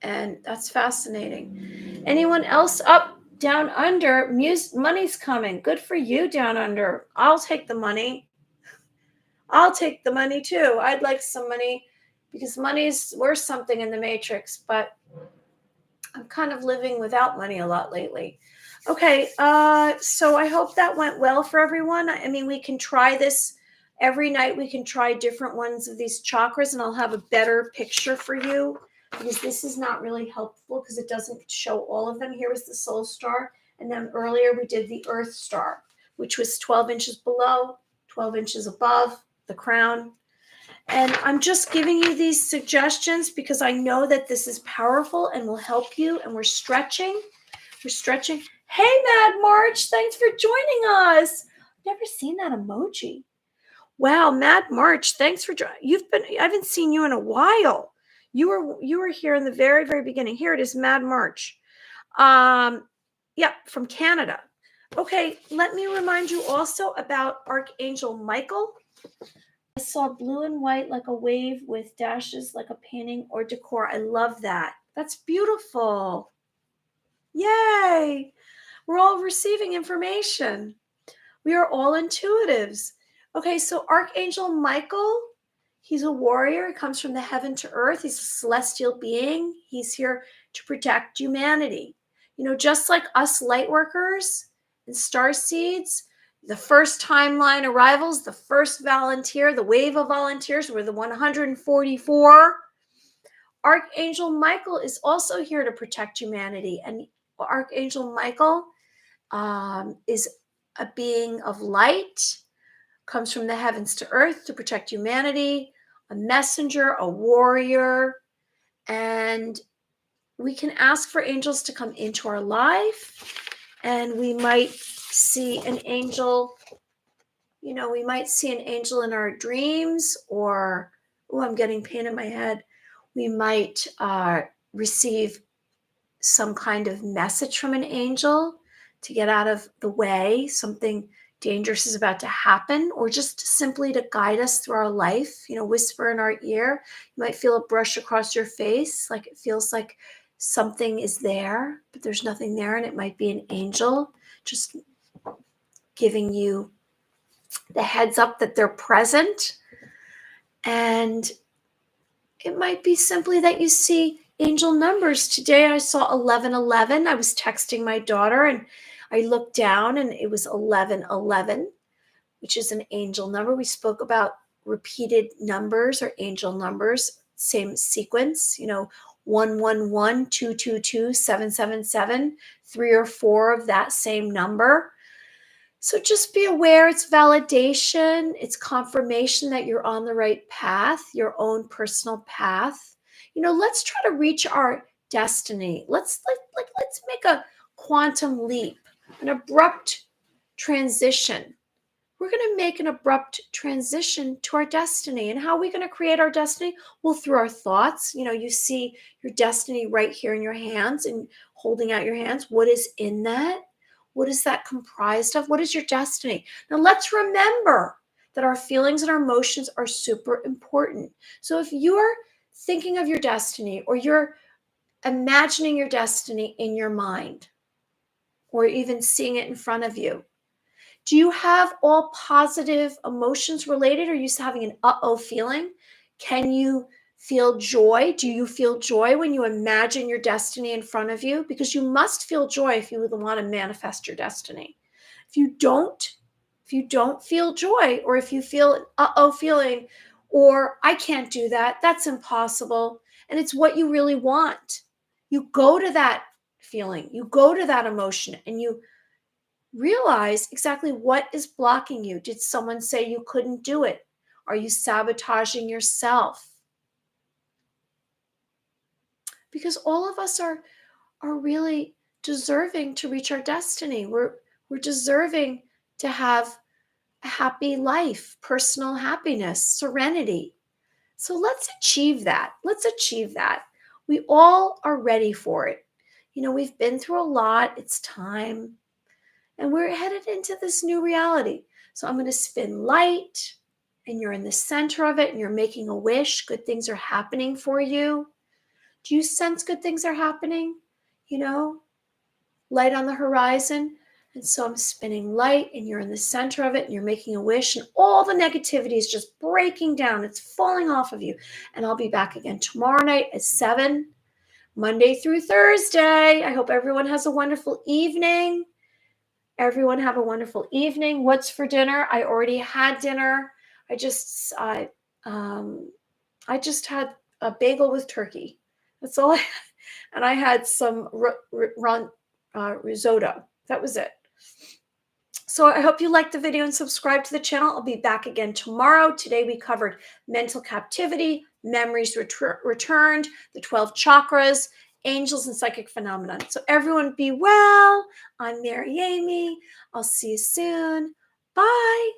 And that's fascinating. Anyone else up, down under? Money's coming. Good for you, down under. I'll take the money. I'll take the money too. I'd like some money because money's worth something in the matrix, but I'm kind of living without money a lot lately. Okay, so I hope that went well for everyone. I mean, we can try this every night. We can try different ones of these chakras, and I'll have a better picture for you because this is not really helpful because it doesn't show all of them. Here was the soul star, and then earlier we did the earth star, which was 12 inches below, 12 inches above the crown. And I'm just giving you these suggestions because I know that this is powerful and will help you. And we're stretching. We're stretching. Hey, Mad March, thanks for joining us. I've never seen that emoji. Wow, Mad March, thanks for joining. I haven't seen you in a while. You were here in the very, very beginning. Here it is, Mad March. Yep, from Canada. Okay, let me remind you also about Archangel Michael. I saw blue and white like a wave with dashes like a painting or decor. I love that. That's beautiful. Yay! We're all receiving information. We are all intuitives. Okay, so Archangel Michael, he's a warrior. He comes from the heaven to earth. He's a celestial being. He's here to protect humanity. Just like us light workers and star seeds, the first timeline arrivals, the first volunteer, the wave of volunteers were the 144. Archangel Michael is also here to protect humanity. And Archangel Michael is a being of light, comes from the heavens to earth to protect humanity, a messenger, a warrior. And we can ask for angels to come into our life, and we might see an angel. We might see an angel in our dreams, or, oh, I'm getting pain in my head. We might receive some kind of message from an angel to get out of the way. Something dangerous is about to happen, or just simply to guide us through our life, whisper in our ear. You might feel a brush across your face, like it feels like something is there, but there's nothing there, and it might be an angel just giving you the heads up that they're present. And it might be simply that you see angel numbers. Today I saw 1111. I was texting my daughter and I looked down and it was 1111, which is an angel number. We spoke about repeated numbers or angel numbers, same sequence, 111, 222, 777, 3 or 4 of that same number. So just be aware, it's validation, it's confirmation that you're on the right path, your own personal path. Let's try to reach our destiny. Let's make a quantum leap, an abrupt transition. We're going to make an abrupt transition to our destiny. And how are we going to create our destiny? Well, through our thoughts. You see your destiny right here in your hands and holding out your hands. What is in that? What is that comprised of? What is your destiny? Now, let's remember that our feelings and our emotions are super important. So if you're thinking of your destiny, or you're imagining your destiny in your mind, or even seeing it in front of you, do you have all positive emotions related? Or are you having an uh-oh feeling? Can you feel joy? Do you feel joy when you imagine your destiny in front of you? Because you must feel joy if you want to manifest your destiny. If you don't feel joy, or if you feel an uh-oh feeling, or I can't do that, that's impossible, and it's what you really want, you go to that feeling, you go to that emotion, and you realize exactly what is blocking you. Did someone say you couldn't do it? Are you sabotaging yourself? Because all of us are really deserving to reach our destiny. We're deserving to have a happy life, personal happiness, serenity. So let's achieve that. Let's achieve that. We all are ready for it. We've been through a lot. It's time. And we're headed into this new reality. So I'm going to spin light, and you're in the center of it, and you're making a wish. Good things are happening for you. Do you sense good things are happening? Light on the horizon. And so I'm spinning light, and you're in the center of it, and you're making a wish, and all the negativity is just breaking down. It's falling off of you. And I'll be back again tomorrow night at 7, Monday through Thursday. I hope everyone has a wonderful evening. Everyone have a wonderful evening. What's for dinner? I already had dinner. I just had a bagel with turkey. That's all I had. And I had some risotto. That was it. So I hope you liked the video and subscribe to the channel. I'll be back again tomorrow. Today we covered mental captivity, memories returned, the 12 chakras, angels, and psychic phenomenon. So everyone be well. I'm Mary Amy. I'll see you soon. Bye.